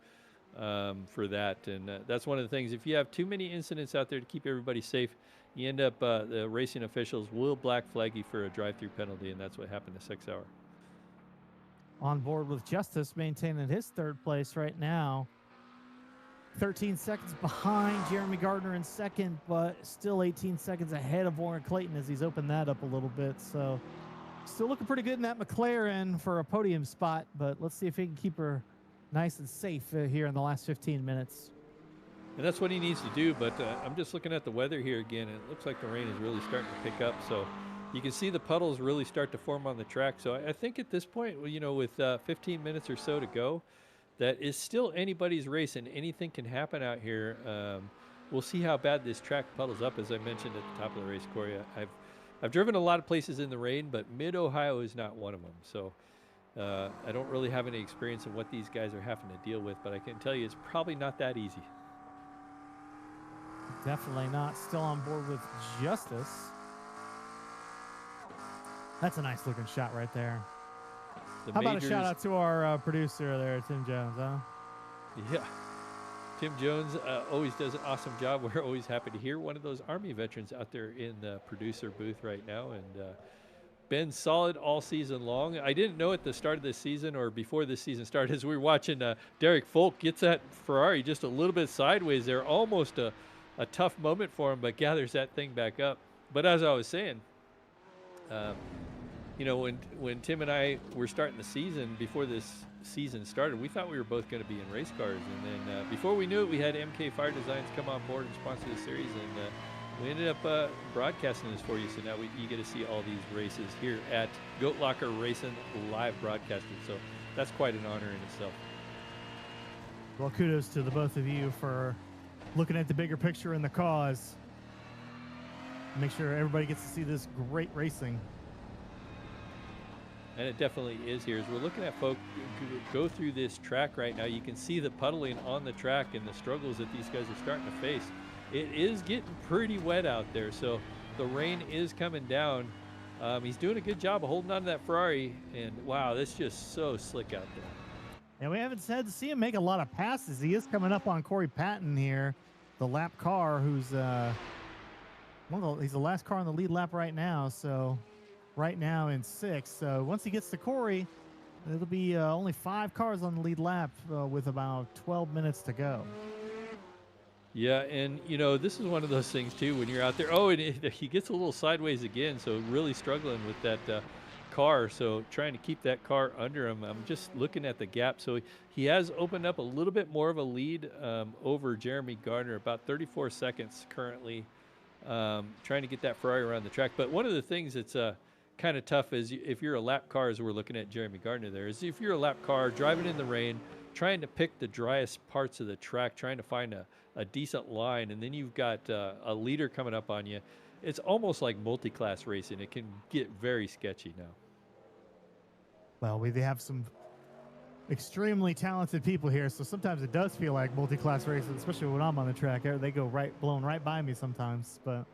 for that, and that's one of the things. If you have too many incidents out there to keep everybody safe, you end up the racing officials will black flag you for a drive-through penalty, and that's what happened to Sexauer. On board with Justice, maintaining his 3rd place right now. 13 seconds behind Jeremy Gardner in 2nd, but still 18 seconds ahead of Warren Clayton as he's opened that up a little bit. So still looking pretty good in that McLaren for a podium spot, but let's see if he can keep her nice and safe here in the last 15 minutes. And that's what he needs to do, but I'm just looking at the weather here again, and it looks like the rain is really starting to pick up. So you can see the puddles really start to form on the track. So I think at this point, with 15 minutes or so to go, that is still anybody's race, and anything can happen out here. We'll see how bad this track puddles up, as I mentioned at the top of the race, Corey. I've driven a lot of places in the rain, but Mid-Ohio is not one of them. So I don't really have any experience of what these guys are having to deal with, but I can tell you it's probably not that easy. Definitely not. Still on board with Justice. That's a nice looking shot right there. How about a shout out to our producer there, Tim Jones, huh? Yeah. Tim Jones always does an awesome job. We're always happy to hear one of those Army veterans out there in the producer booth right now. And been solid all season long. I didn't know at the start of this season or before this season started, as we were watching Derek Folk gets that Ferrari just a little bit sideways there. Almost a tough moment for him, but gathers that thing back up. But as I was saying, when Tim and I were starting the season, before this season started, we thought we were both going to be in race cars. And then before we knew it, we had MK Fire Designs come on board and sponsor the series. And we ended up broadcasting this for you. So now you get to see all these races here at Goat Locker Racing live broadcasting. So that's quite an honor in itself. Well, kudos to the both of you for looking at the bigger picture and the cause. Make sure everybody gets to see this great racing. And it definitely is here. As we're looking at folk go through this track right now, you can see the puddling on the track and the struggles that these guys are starting to face. It is getting pretty wet out there, so the rain is coming down. He's doing a good job of holding on to that Ferrari, and wow, that's just so slick out there. And we haven't had to see him make a lot of passes. He is coming up on Corey Patton here, the lap car, who's he's the last car on the lead lap right now, so right now in 6th. So once he gets to Corey, it'll be only 5 cars on the lead lap with about 12 minutes to go. Yeah, and this is one of those things too when you're out there. Oh, and he gets a little sideways again, so really struggling with that car, so trying to keep that car under him. I'm just looking at the gap. So he has opened up a little bit more of a lead over Jeremy Gardner, about 34 seconds currently, trying to get that Ferrari around the track. But one of the things that's kind of tough is if you're a lap car, as we're looking at Jeremy Gardner there, is if you're a lap car driving in the rain, trying to pick the driest parts of the track, trying to find a decent line, and then you've got a leader coming up on you. It's almost like multi-class racing. It can get very sketchy now. Well, we have some extremely talented people here, so sometimes it does feel like multi-class racing, especially when I'm on the track. They go blown right by me sometimes, but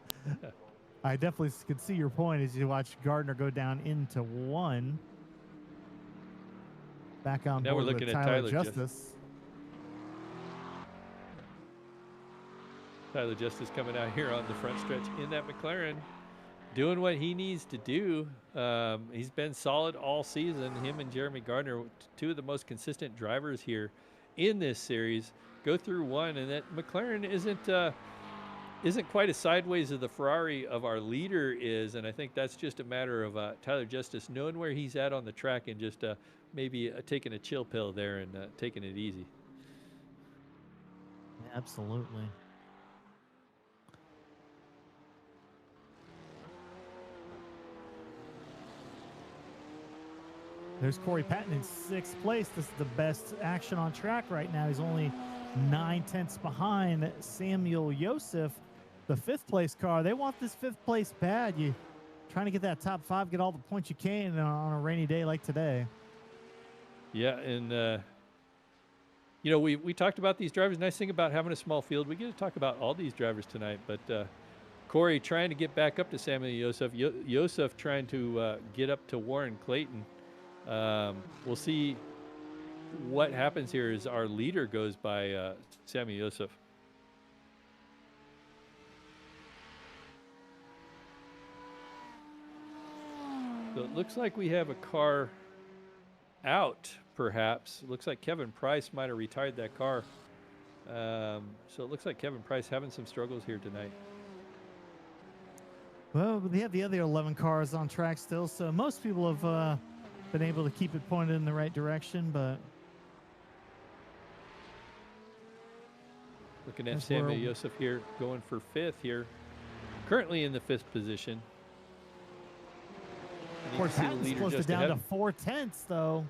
I definitely could see your point as you watch Gardner go down into one. Back on now board we're looking with at Tyler Justice. Tyler Justice coming out here on the front stretch in that McLaren, doing what he needs to do. He's been solid all season. Him and Jeremy Gardner, two of the most consistent drivers here in this series, go through one, and that McLaren isn't quite as sideways as the Ferrari of our leader is, and I think that's just a matter of Tyler Justice knowing where he's at on the track and just maybe taking a chill pill there and taking it easy. Absolutely. There's Corey Patton in 6th place. This is the best action on track right now. He's only 9/10 behind Samuel Joseph, the 5th place car. They want this 5th place bad. You trying to get that top 5, get all the points you can on a rainy day like today. Yeah, and you know, we talked about these drivers. Nice thing about having a small field, we get to talk about all these drivers tonight. But Corey trying to get back up to Samuel Joseph. Joseph trying to get up to Warren Clayton. We'll see what happens here as our leader goes by Samuel Joseph. So it looks like we have a car out, perhaps. It looks like Kevin Price might have retired that car. So it looks like Kevin Price having some struggles here tonight. Well, they have the other 11 cars on track still, so most people have been able to keep it pointed in the right direction, but looking at Samuel Joseph here going for 5th here, currently in the 5th position. Of course, Patton's close to down to 4/10, though.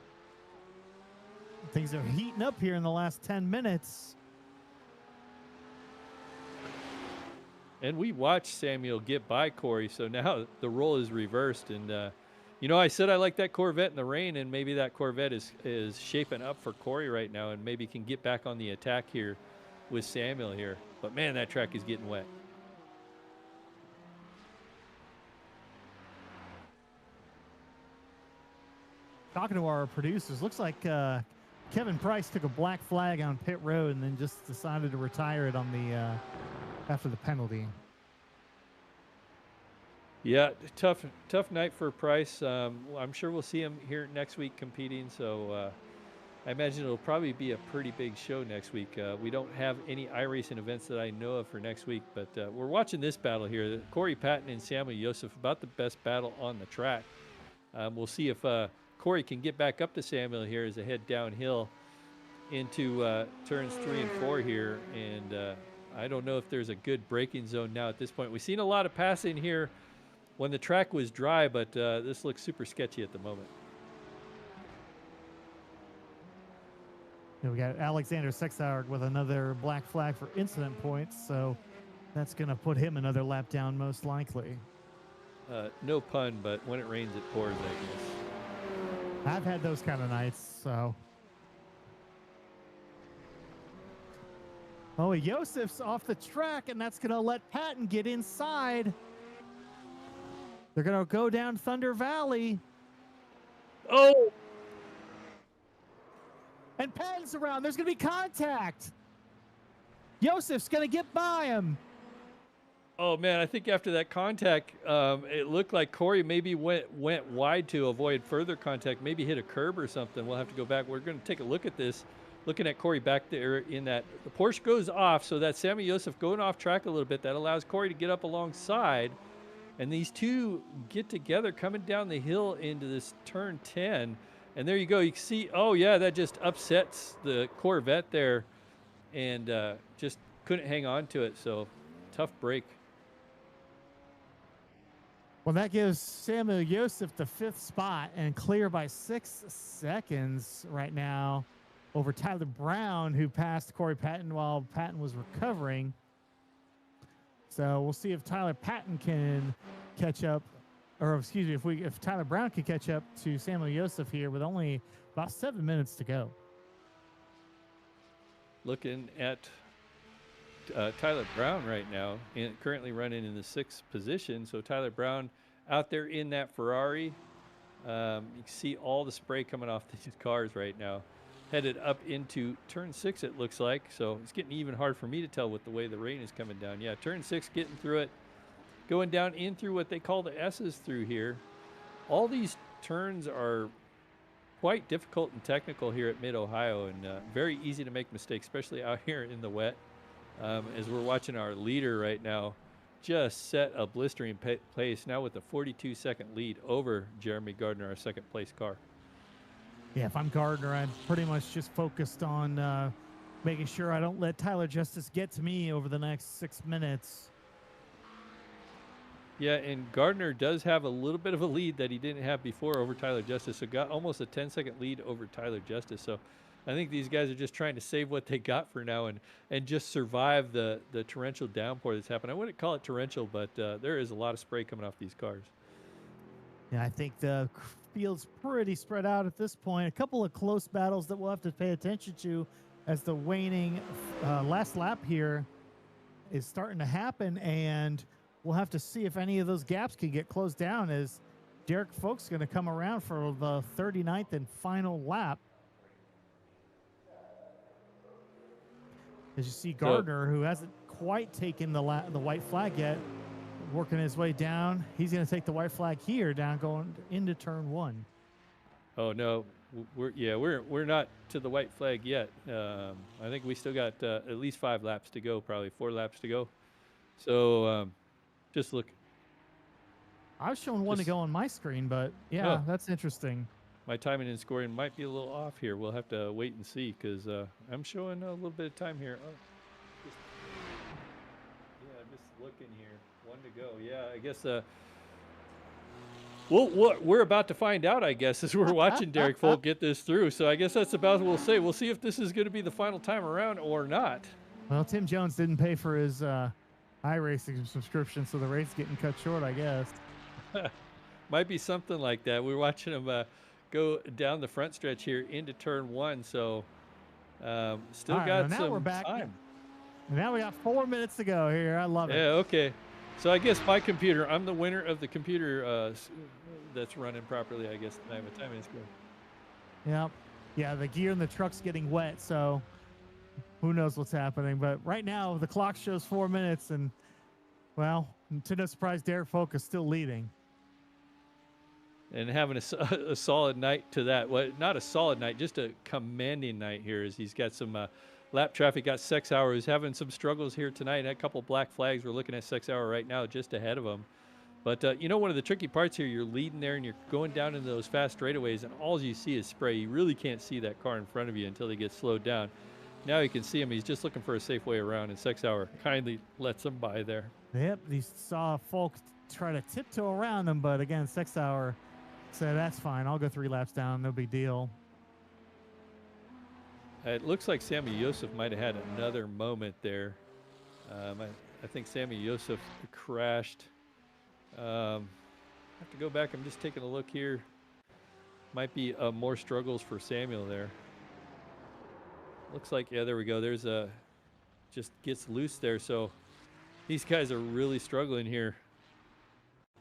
Things are heating up here in the last 10 minutes. And we watched Samuel get by Corey, so now the role is reversed. And, you know, I said I like that Corvette in the rain, and maybe that Corvette is shaping up for Corey right now and maybe can get back on the attack here with Samuel here. But, man, that track is getting wet. Talking to our producers, looks like Kevin Price took a black flag on pit road and then just decided to retire it on the after the penalty. Yeah, tough night for Price. I'm sure we'll see him here next week competing. So I imagine it'll probably be a pretty big show next week. We don't have any iRacing events that I know of for next week, but we're watching this battle here. Corey Patton and Samuel Joseph, about the best battle on the track. We'll see if Corey can get back up to Samuel here as they head downhill into turns 3 and 4 here. And I don't know if there's a good braking zone now at this point. We've seen a lot of passing here when the track was dry, but this looks super sketchy at the moment. Yeah, we got Alexander Sexauer with another black flag for incident points, so that's going to put him another lap down most likely. No pun, but when it rains, it pours, I guess. I've had those kind of nights, so. Oh, Joseph's off the track, and that's going to let Patton get inside. They're going to go down Thunder Valley. Oh! And Patton's around. There's going to be contact. Joseph's going to get by him. Oh, man, I think after that contact, it looked like Corey maybe went wide to avoid further contact, maybe hit a curb or something. We'll have to go back. We're going to take a look at this, looking at Corey back there in that. The Porsche goes off, so that's Samuel Joseph going off track a little bit. That allows Corey to get up alongside. And these two get together coming down the hill into this turn 10. And there you go. You can see, oh, yeah, that just upsets the Corvette there and just couldn't hang on to it. So tough break. Well, that gives Samuel Joseph the 5th spot and clear by 6 seconds right now over Tyler Brown, who passed Corey Patton while Patton was recovering. So we'll see if Tyler Patton can catch up, or excuse me, if Tyler Brown can catch up to Samuel Joseph here with only about 7 minutes to go. Looking at Tyler Brown right now, and currently running in the 6th position. So Tyler Brown out there in that Ferrari. You can see all the spray coming off these cars right now. Headed up into turn 6, it looks like. So it's getting even hard for me to tell with the way the rain is coming down. Yeah, turn 6, getting through it. Going down in through what they call the S's through here. All these turns are quite difficult and technical here at Mid-Ohio, and very easy to make mistakes, especially out here in the wet. As we're watching our leader right now just set a blistering pace now with a 42-second lead over Jeremy Gardner, our 2nd place car. Yeah, if I'm Gardner, I'm pretty much just focused on making sure I don't let Tyler Justice get to me over the next 6 minutes. Yeah, and Gardner does have a little bit of a lead that he didn't have before over Tyler Justice. So got almost a 10-second lead over Tyler Justice. So I think these guys are just trying to save what they got for now and just survive the torrential downpour that's happened. I wouldn't call it torrential, but there is a lot of spray coming off these cars. Yeah, I think the field's pretty spread out at this point. A couple of close battles that we'll have to pay attention to as the waning last lap here is starting to happen, and we'll have to see if any of those gaps can get closed down as Derek Folk's going to come around for the 39th and final lap. As you see Gardner, who hasn't quite taken the white flag yet, working his way down. He's going to take the white flag here down going into turn 1. Oh no, we're not to the white flag yet. I think we still got at least 5 laps to go, probably 4 laps to go. So just look. I was showing 1 to go on my screen, but yeah, that's interesting. My timing and scoring might be a little off here. We'll have to wait and see because I'm showing a little bit of time here. Oh, just looking here. 1 to go. Yeah, I guess. Well, we're about to find out, I guess, as we're watching Derek Folk get this through. So I guess that's about what we'll say. We'll see if this is going to be the final time around or not. Well, Tim Jones didn't pay for his iRacing subscription, so the race is getting cut short, I guess. Might be something like that. We're watching him go down the front stretch here into turn 1. So still got some time. Now we got 4 minutes to go here. I love it. Yeah, okay. So I guess my computer, I'm the winner of the computer that's running properly, I guess, tonight. What time is it? Yep. Yeah, the gear in the truck's getting wet, so who knows what's happening. But right now, the clock shows 4 minutes, and, well, to no surprise, Derek Folk is still leading. And having a solid night to that. Well, not a solid night, just a commanding night here as he's got some lap traffic. Got 6 hours, having some struggles here tonight. A couple black flags. We're looking at 6 hour right now just ahead of him. But, one of the tricky parts here, you're leading there and you're going down into those fast straightaways and all you see is spray. You really can't see that car in front of you until they get slowed down. Now you can see him. He's just looking for a safe way around, and 6 hour kindly lets him by there. Yep, he saw Folk try to tiptoe around him, but again, 6 hour said, that's fine. I'll go 3 laps down. No big deal. It looks like Sammy Joseph might have had another moment there. I think Sammy Joseph crashed. I have to go back. I'm just taking a look here. Might be more struggles for Samuel there. Looks like, yeah, there we go. There's just gets loose there. So these guys are really struggling here.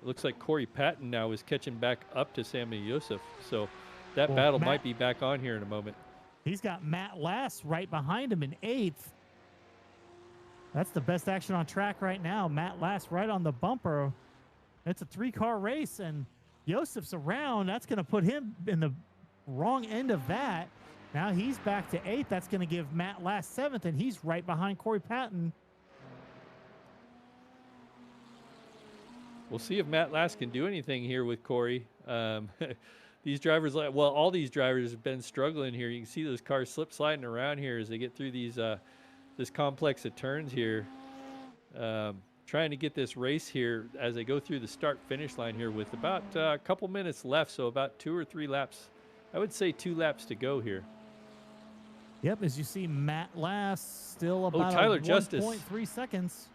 It looks like Corey Patton now is catching back up to Sammy Joseph. So that battle might be back on here in a moment. He's got Matt Lass right behind him in 8th. That's the best action on track right now. Matt Lass right on the bumper. It's a 3-car race, and Joseph's around. That's going to put him in the wrong end of that. Now he's back to 8th. That's going to give Matt Lass 7th, and he's right behind Corey Patton. We'll see if Matt Last can do anything here with Corey. These drivers, well, all these drivers have been struggling here. You can see those cars slip sliding around here as they get through these this complex of turns here. Trying to get this race here as they go through the start-finish line here with about a couple minutes left, so about 2 or 3 laps. I would say 2 laps to go here. Yep, as you see, Matt Last still about Tyler Justice. 1.3 seconds.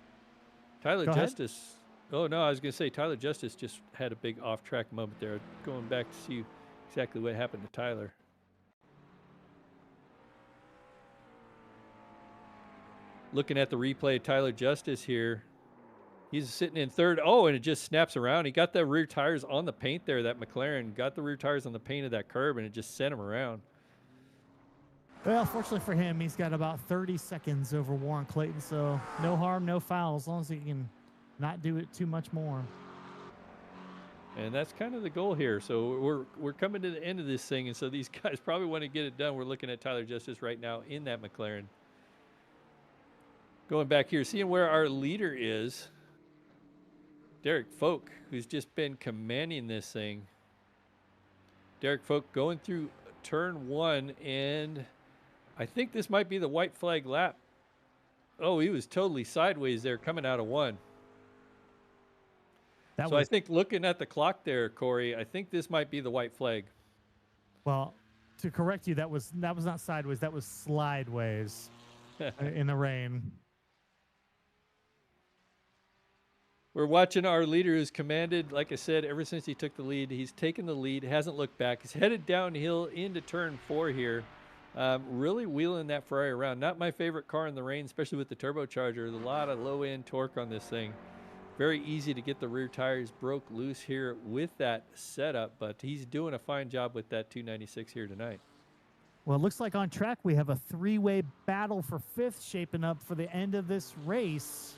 Tyler Go ahead. Justice. Oh, no, I was going to say Tyler Justice just had a big off-track moment there. Going back to see exactly what happened to Tyler. Looking at the replay, Tyler Justice here. He's sitting in third. Oh, and it just snaps around. He got the rear tires on the paint there, that McLaren. Got the rear tires on the paint of that curb, and it just sent him around. Well, fortunately for him, he's got about 30 seconds over Warren Clayton, so no harm, no foul, as long as he can not do it too much more. And that's kind of the goal here. So we're coming to the end of this thing, and so these guys probably want to get it done. We're looking at Tyler Justice right now in that McLaren. Going back here, seeing where our leader is. Derek Folk, who's just been commanding this thing. Derek Folk going through turn 1, and I think this might be the white flag lap. Oh, he was totally sideways there coming out of 1. I think looking at the clock there, Corey, I think this might be the white flag. Well, to correct you, that was not sideways, that was slideways in the rain. We're watching our leader who's commanded, like I said, ever since he took the lead. He's taken the lead, hasn't looked back. He's headed downhill into turn 4 here. Really wheeling that Ferrari around. Not my favorite car in the rain, especially with the turbocharger. There's a lot of low-end torque on this thing. Very easy to get the rear tires broke loose here with that setup, but he's doing a fine job with that 296 here tonight. Well, it looks like on track we have a 3-way battle for 5th shaping up for the end of this race.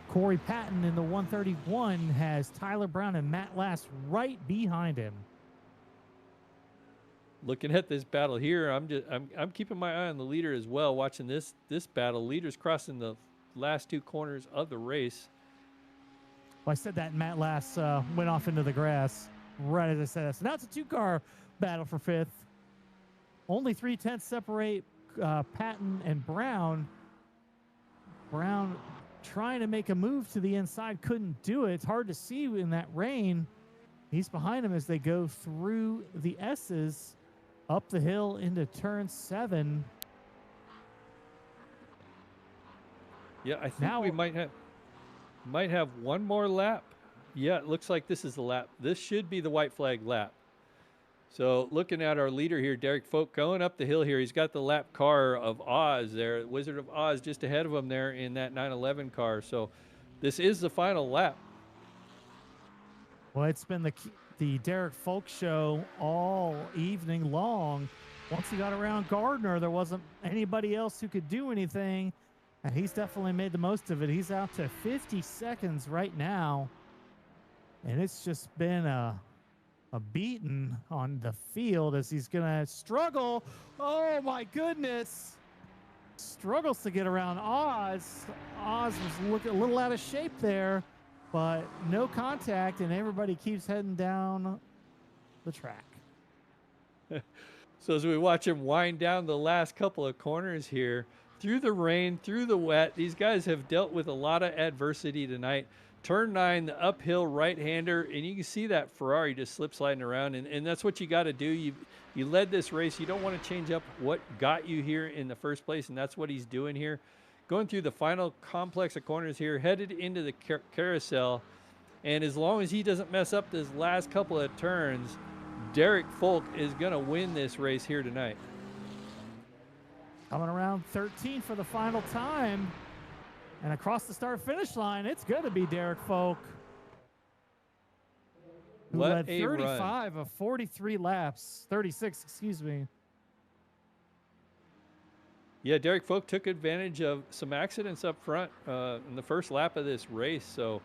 Corey Patton in the 131 has Tyler Brown and Matt Last right behind him. Looking at this battle here, I'm keeping my eye on the leader as well, watching this battle. Leader's crossing the last 2 corners of the race. Well, I said that, and Matt Last went off into the grass right as I said that. So now it's a 2-car battle for 5th. Only 3/10 separate Patton and Brown. Brown trying to make a move to the inside, couldn't do it. It's hard to see in that rain. He's behind him as they go through the S's up the hill into turn 7. Yeah, I think we might have one more lap. Yeah, it looks like this is the lap. This should be the white flag lap. So looking at our leader here, Derek Folk, going up the hill here. He's got the lap car of Oz there, Wizard of Oz, just ahead of him there in that 911 car. So this is the final lap. Well, it's been the Derek Folk show all evening long. Once he got around Gardner, there wasn't anybody else who could do anything, and he's definitely made the most of it. He's out to 50 seconds right now, and it's just been a beating on the field as he's going to struggle. Oh, my goodness. Struggles to get around Oz. Oz was looking a little out of shape there, but no contact, and everybody keeps heading down the track. So as we watch him wind down the last couple of corners here, through the rain, through the wet, these guys have dealt with a lot of adversity tonight. Turn 9, the uphill right-hander, and you can see that Ferrari just slip sliding around, and that's what you got to do. You led this race. You don't want to change up what got you here in the first place, and that's what he's doing here. Going through the final complex of corners here, headed into the carousel, and as long as he doesn't mess up this last couple of turns, Derek Folk is going to win this race here tonight. Coming around 13 for the final time. And across the start-finish line, it's going to be Derek Folk, who led 35 of 43 laps, 36, excuse me. Yeah, Derek Folk took advantage of some accidents up front in the first lap of this race, so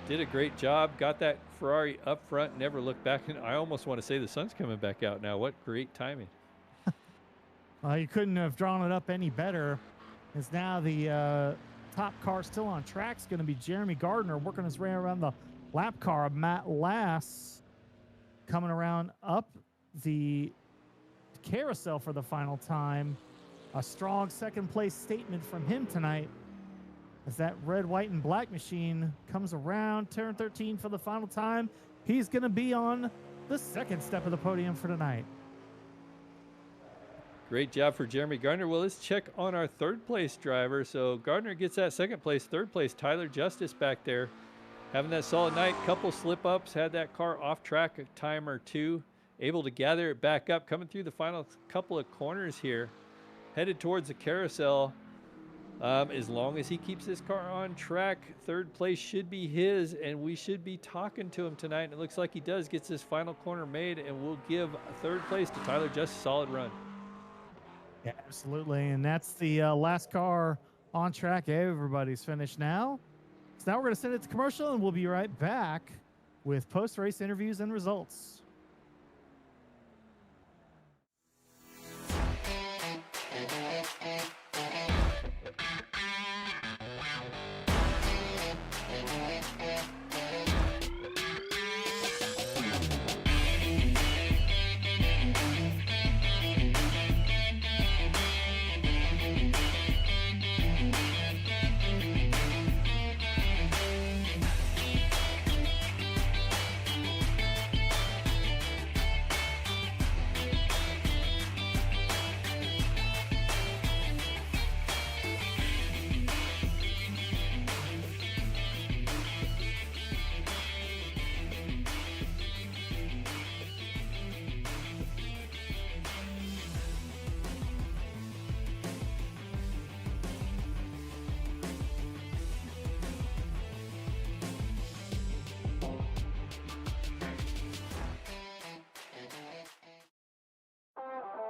did a great job. Got that Ferrari up front, never looked back. And I almost want to say the sun's coming back out now. What great timing. You couldn't have drawn it up any better. As now the top car still on track is going to be Jeremy Gardner working his way around the lap car. Matt Lass coming around up the carousel for the final time. A strong second place statement from him tonight as that red, white, and black machine comes around turn 13 for the final time. He's going to be on the second step of the podium for tonight. Great job for Jeremy Gardner. Well, let's check on our third place driver. So Gardner gets that second place. Third place, Tyler Justice back there. Having that solid night, couple slip ups, had that car off track a time or two, able to gather it back up, coming through the final couple of corners here, headed towards the carousel. As long as he keeps his car on track, third place should be his, and we should be talking to him tonight. And it looks like he does, gets this final corner made, and we'll give third place to Tyler Justice. Solid run. Yeah, absolutely. And that's the last car on track. Everybody's finished now. So now we're going to send it to commercial, and we'll be right back with post-race interviews and results.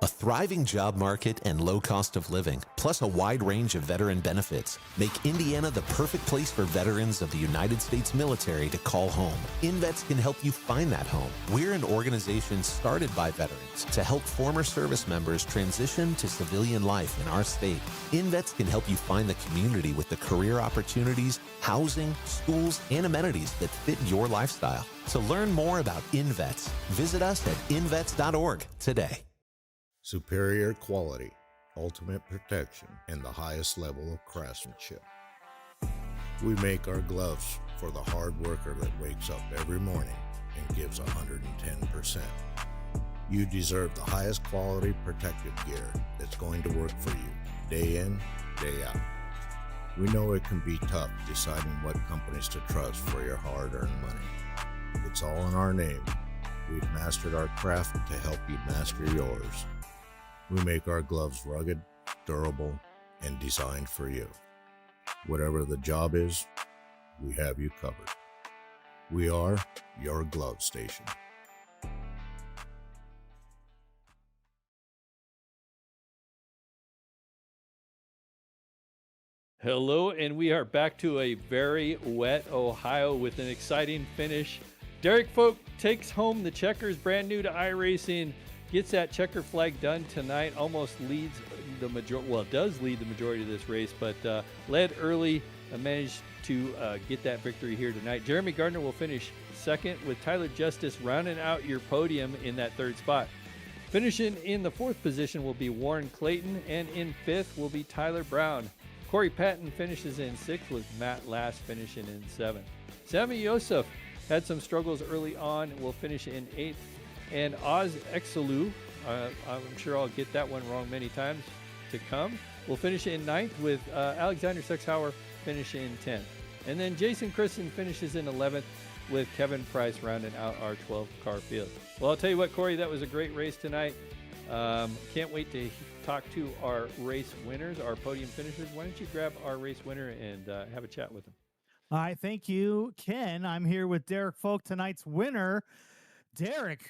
A thriving job market and low cost of living, plus a wide range of veteran benefits, make Indiana the perfect place for veterans of the United States military to call home. InVets can help you find that home. We're an organization started by veterans to help former service members transition to civilian life in our state. InVets can help you find the community with the career opportunities, housing, schools, and amenities that fit your lifestyle. To learn more about InVets, visit us at invets.org today. Superior quality, ultimate protection, and the highest level of craftsmanship. We make our gloves for the hard worker that wakes up every morning and gives 110%. You deserve the highest quality protective gear that's going to work for you day in, day out. We know it can be tough deciding what companies to trust for your hard-earned money. It's all in our name. We've mastered our craft to help you master yours. We make our gloves rugged, durable, and designed for you. Whatever the job is, we have you covered. We are your glove station. Hello, and we are back to a very wet Ohio with an exciting finish. Derek Folk takes home the checkers, brand new to iRacing. Gets that checker flag done tonight, almost leads the majority, well, does lead the majority of this race, but led early and managed to get that victory here tonight. Jeremy Gardner will finish second with Tyler Justice rounding out your podium in that third spot. Finishing in the fourth position will be Warren Clayton, and in fifth will be Tyler Brown. Corey Patton finishes in sixth with Matt Lass finishing in seventh. Sami Yosef had some struggles early on, will finish in eighth. And Oz Exelu, I'm sure I'll get that one wrong many times to come, will finish in ninth with Alexander Sexhauer finishing in 10th. And then Jason Christen finishes in 11th with Kevin Price rounding out our 12-car field. Well, I'll tell you what, Corey, that was a great race tonight. Can't wait to talk to our race winners, our podium finishers. Why don't you grab our race winner and have a chat with him? All right, thank you, Ken. I'm here with Derek Folk, tonight's winner. Derek,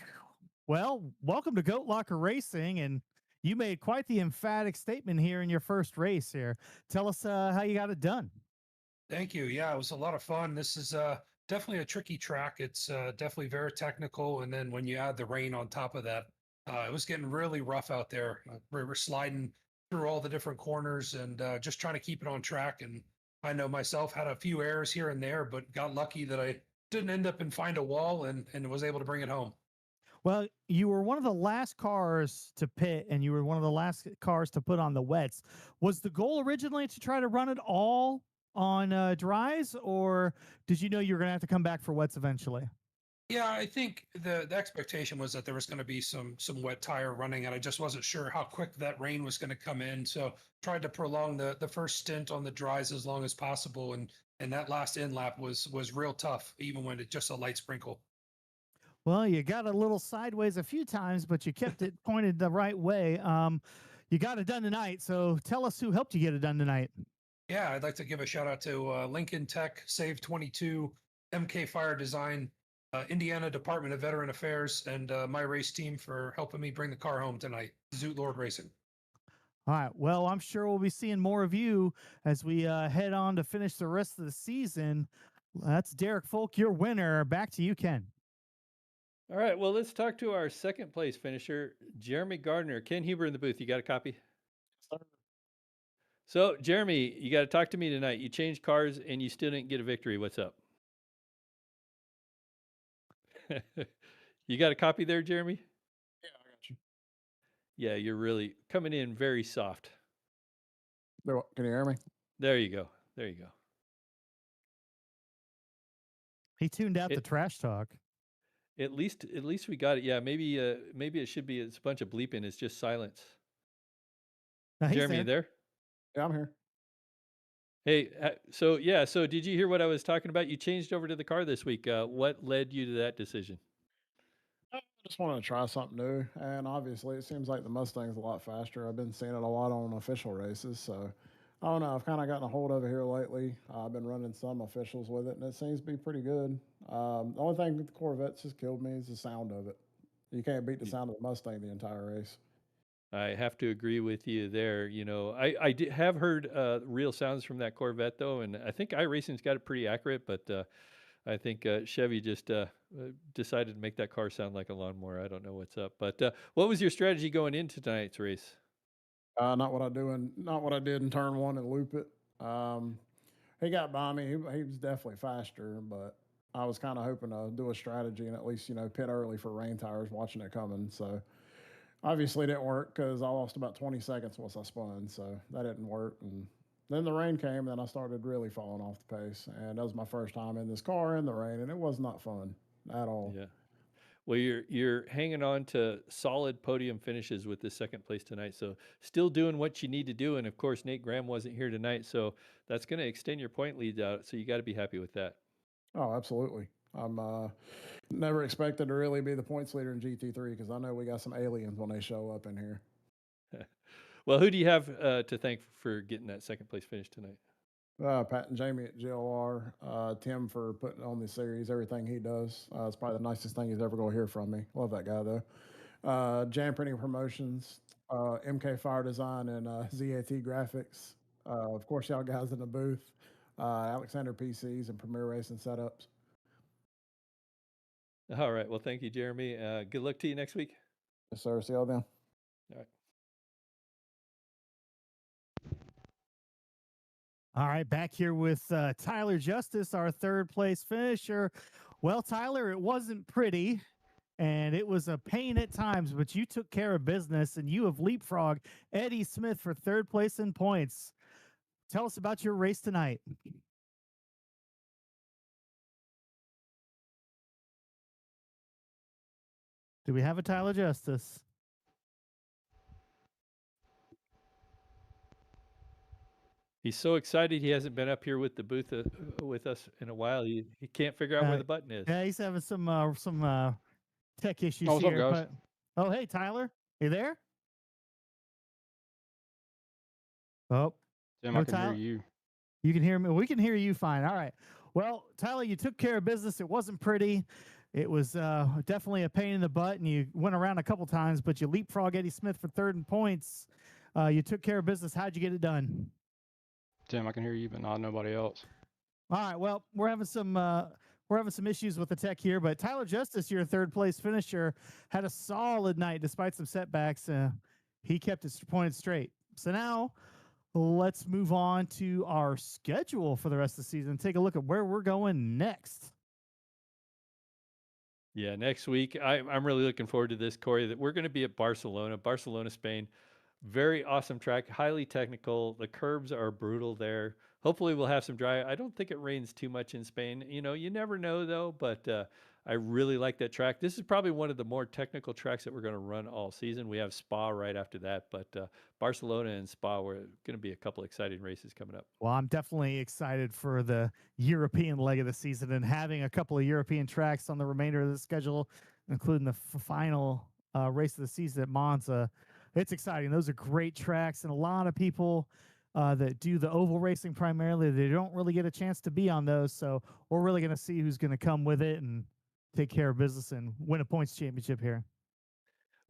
well, welcome to Goat Locker Racing, and you made quite the emphatic statement here in your first race here. Tell us how you got it done. Thank you. Yeah, it was a lot of fun. This is definitely a tricky track. It's definitely very technical, and then when you add the rain on top of that, it was getting really rough out there. We were sliding through all the different corners and just trying to keep it on track, and I know myself had a few errors here and there, but got lucky that I didn't end up and find a wall and was able to bring it home. Well, you were one of the last cars to pit, and you were one of the last cars to put on the wets. Was the goal originally to try to run it all on dries, or did you know you were going to have to come back for wets eventually? Yeah, I think the expectation was that there was going to be some wet tire running, and I just wasn't sure how quick that rain was going to come in. So tried to prolong the first stint on the dries as long as possible, and that last in lap was real tough, even when it just a light sprinkle. Well, you got a little sideways a few times, but you kept it pointed the right way. You got it done tonight. So tell us who helped you get it done tonight. Yeah, I'd like to give a shout out to Lincoln Tech, Save 22, MK Fire Design, Indiana Department of Veteran Affairs, and my race team for helping me bring the car home tonight. Zoot Lord Racing. All right. Well, I'm sure we'll be seeing more of you as we head on to finish the rest of the season. That's Derek Folk, your winner. Back to you, Ken. All right, well, let's talk to our second place finisher, Jeremy Gardner. Ken Huber in the booth. You got a copy? So, Jeremy, you got to talk to me tonight. You changed cars and you still didn't get a victory. What's up? You got a copy there, Jeremy? Yeah, I got you. Yeah, you're really coming in very soft. Can you hear me? There you go. There you go. He tuned out the trash talk. At least we got it. Yeah, maybe it should be it's a bunch of bleeping. It's just silence. No, Jeremy, you there? Yeah, I'm here. Hey, so did you hear what I was talking about? You changed over to the car this week. What led you to that decision? I just wanted to try something new, and obviously, it seems like the Mustang's a lot faster. I've been seeing it a lot on official races, so I don't know. I've kind of gotten a hold of it here lately. I've been running some officials with it, and it seems to be pretty good. The only thing with the Corvettes has killed me is the sound of it. You can't beat the sound of the Mustang the entire race. I have to agree with you there. You know, I have heard real sounds from that Corvette though, and I think iRacing's got it pretty accurate. But I think Chevy just decided to make that car sound like a lawnmower. I don't know what's up. But what was your strategy going into tonight's race? Not what I did in turn one and loop it. He got by me. He was definitely faster, but I was kind of hoping to do a strategy and at least pit early for rain tires, watching it coming. So obviously it didn't work because I lost about 20 seconds once I spun. So that didn't work. And then the rain came, and then I started really falling off the pace. And that was my first time in this car in the rain, and it was not fun at all. Yeah. Well, you're hanging on to solid podium finishes with this second place tonight. So still doing what you need to do. And of course, Nate Graham wasn't here tonight, so that's going to extend your point lead out. So you got to be happy with that. Oh, absolutely. I'm never expected to really be the points leader in GT3 because I know we got some aliens when they show up in here. Well, who do you have to thank for getting that second place finish tonight? Pat and Jamie at GLR, Tim for putting on the series, everything he does. It's probably the nicest thing he's ever going to hear from me. Love that guy, though. Jam Printing Promotions, MK Fire Design, and ZAT Graphics. Of course, y'all guys in the booth, Alexander PCs and Premier Racing Setups. All right. Well, thank you, Jeremy. Good luck to you next week. Yes, sir. See y'all then. All right. All right, back here with Tyler Justice, our third place finisher. Well, Tyler, it wasn't pretty, and it was a pain at times, but you took care of business, and you have leapfrogged Eddie Smith for third place in points. Tell us about your race tonight. Do we have a Tyler Justice? He's so excited he hasn't been up here with the booth with us in a while. He can't figure out where the button is. Yeah, he's having some tech issues what's up, here. guys? Oh, hey, Tyler, you there? Oh, Tim, I can hear you. You can hear me. We can hear you fine. All right. Well, Tyler, you took care of business. It wasn't pretty. It was definitely a pain in the butt, and you went around a couple times, but you leapfrog Eddie Smith for third in points. You took care of business. How'd you get it done? Tim, I can hear you, but not nobody else. All right. Well, we're having some issues with the tech here, but Tyler Justice, your third place finisher, had a solid night despite some setbacks. He kept his points straight. So now let's move on to our schedule for the rest of the season. Take a look at where we're going next. Yeah, next week, I'm really looking forward to this, Corey, that we're going to be at Barcelona, Spain. Very awesome track, highly technical. The curbs are brutal there. Hopefully we'll have some dry. I don't think it rains too much in Spain. You know, you never know though, but I really like that track. This is probably one of the more technical tracks that we're going to run all season. We have Spa right after that, but Barcelona and Spa were going to be a couple exciting races coming up. Well, I'm definitely excited for the European leg of the season and having a couple of European tracks on the remainder of the schedule, including the final race of the season at Monza. It's exciting. Those are great tracks, and a lot of people that do the oval racing primarily, they don't really get a chance to be on those. So we're really going to see who's going to come with it and take care of business and win a points championship here.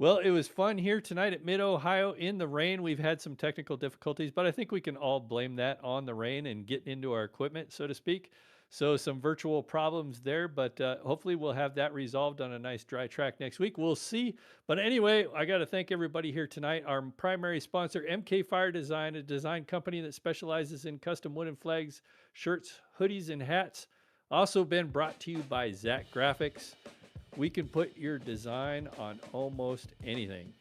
Well, it was fun here tonight at Mid-Ohio in the rain. We've had some technical difficulties, but I think we can all blame that on the rain and get into our equipment, so to speak. So some virtual problems there, but hopefully we'll have that resolved on a nice dry track next week. We'll see. But anyway, I got to thank everybody here tonight. Our primary sponsor, MK Fire Design, a design company that specializes in custom wooden flags, shirts, hoodies, and hats. Also been brought to you by Zach Graphics. We can put your design on almost anything.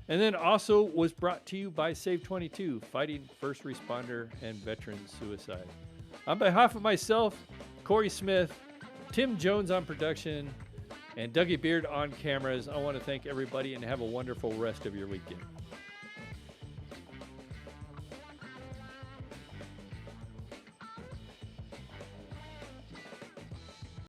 And then also was brought to you by Save 22, fighting first responder and veteran suicide. On behalf of myself, Corey Smith, Tim Jones on production, and Dougie Beard on cameras, I want to thank everybody and have a wonderful rest of your weekend.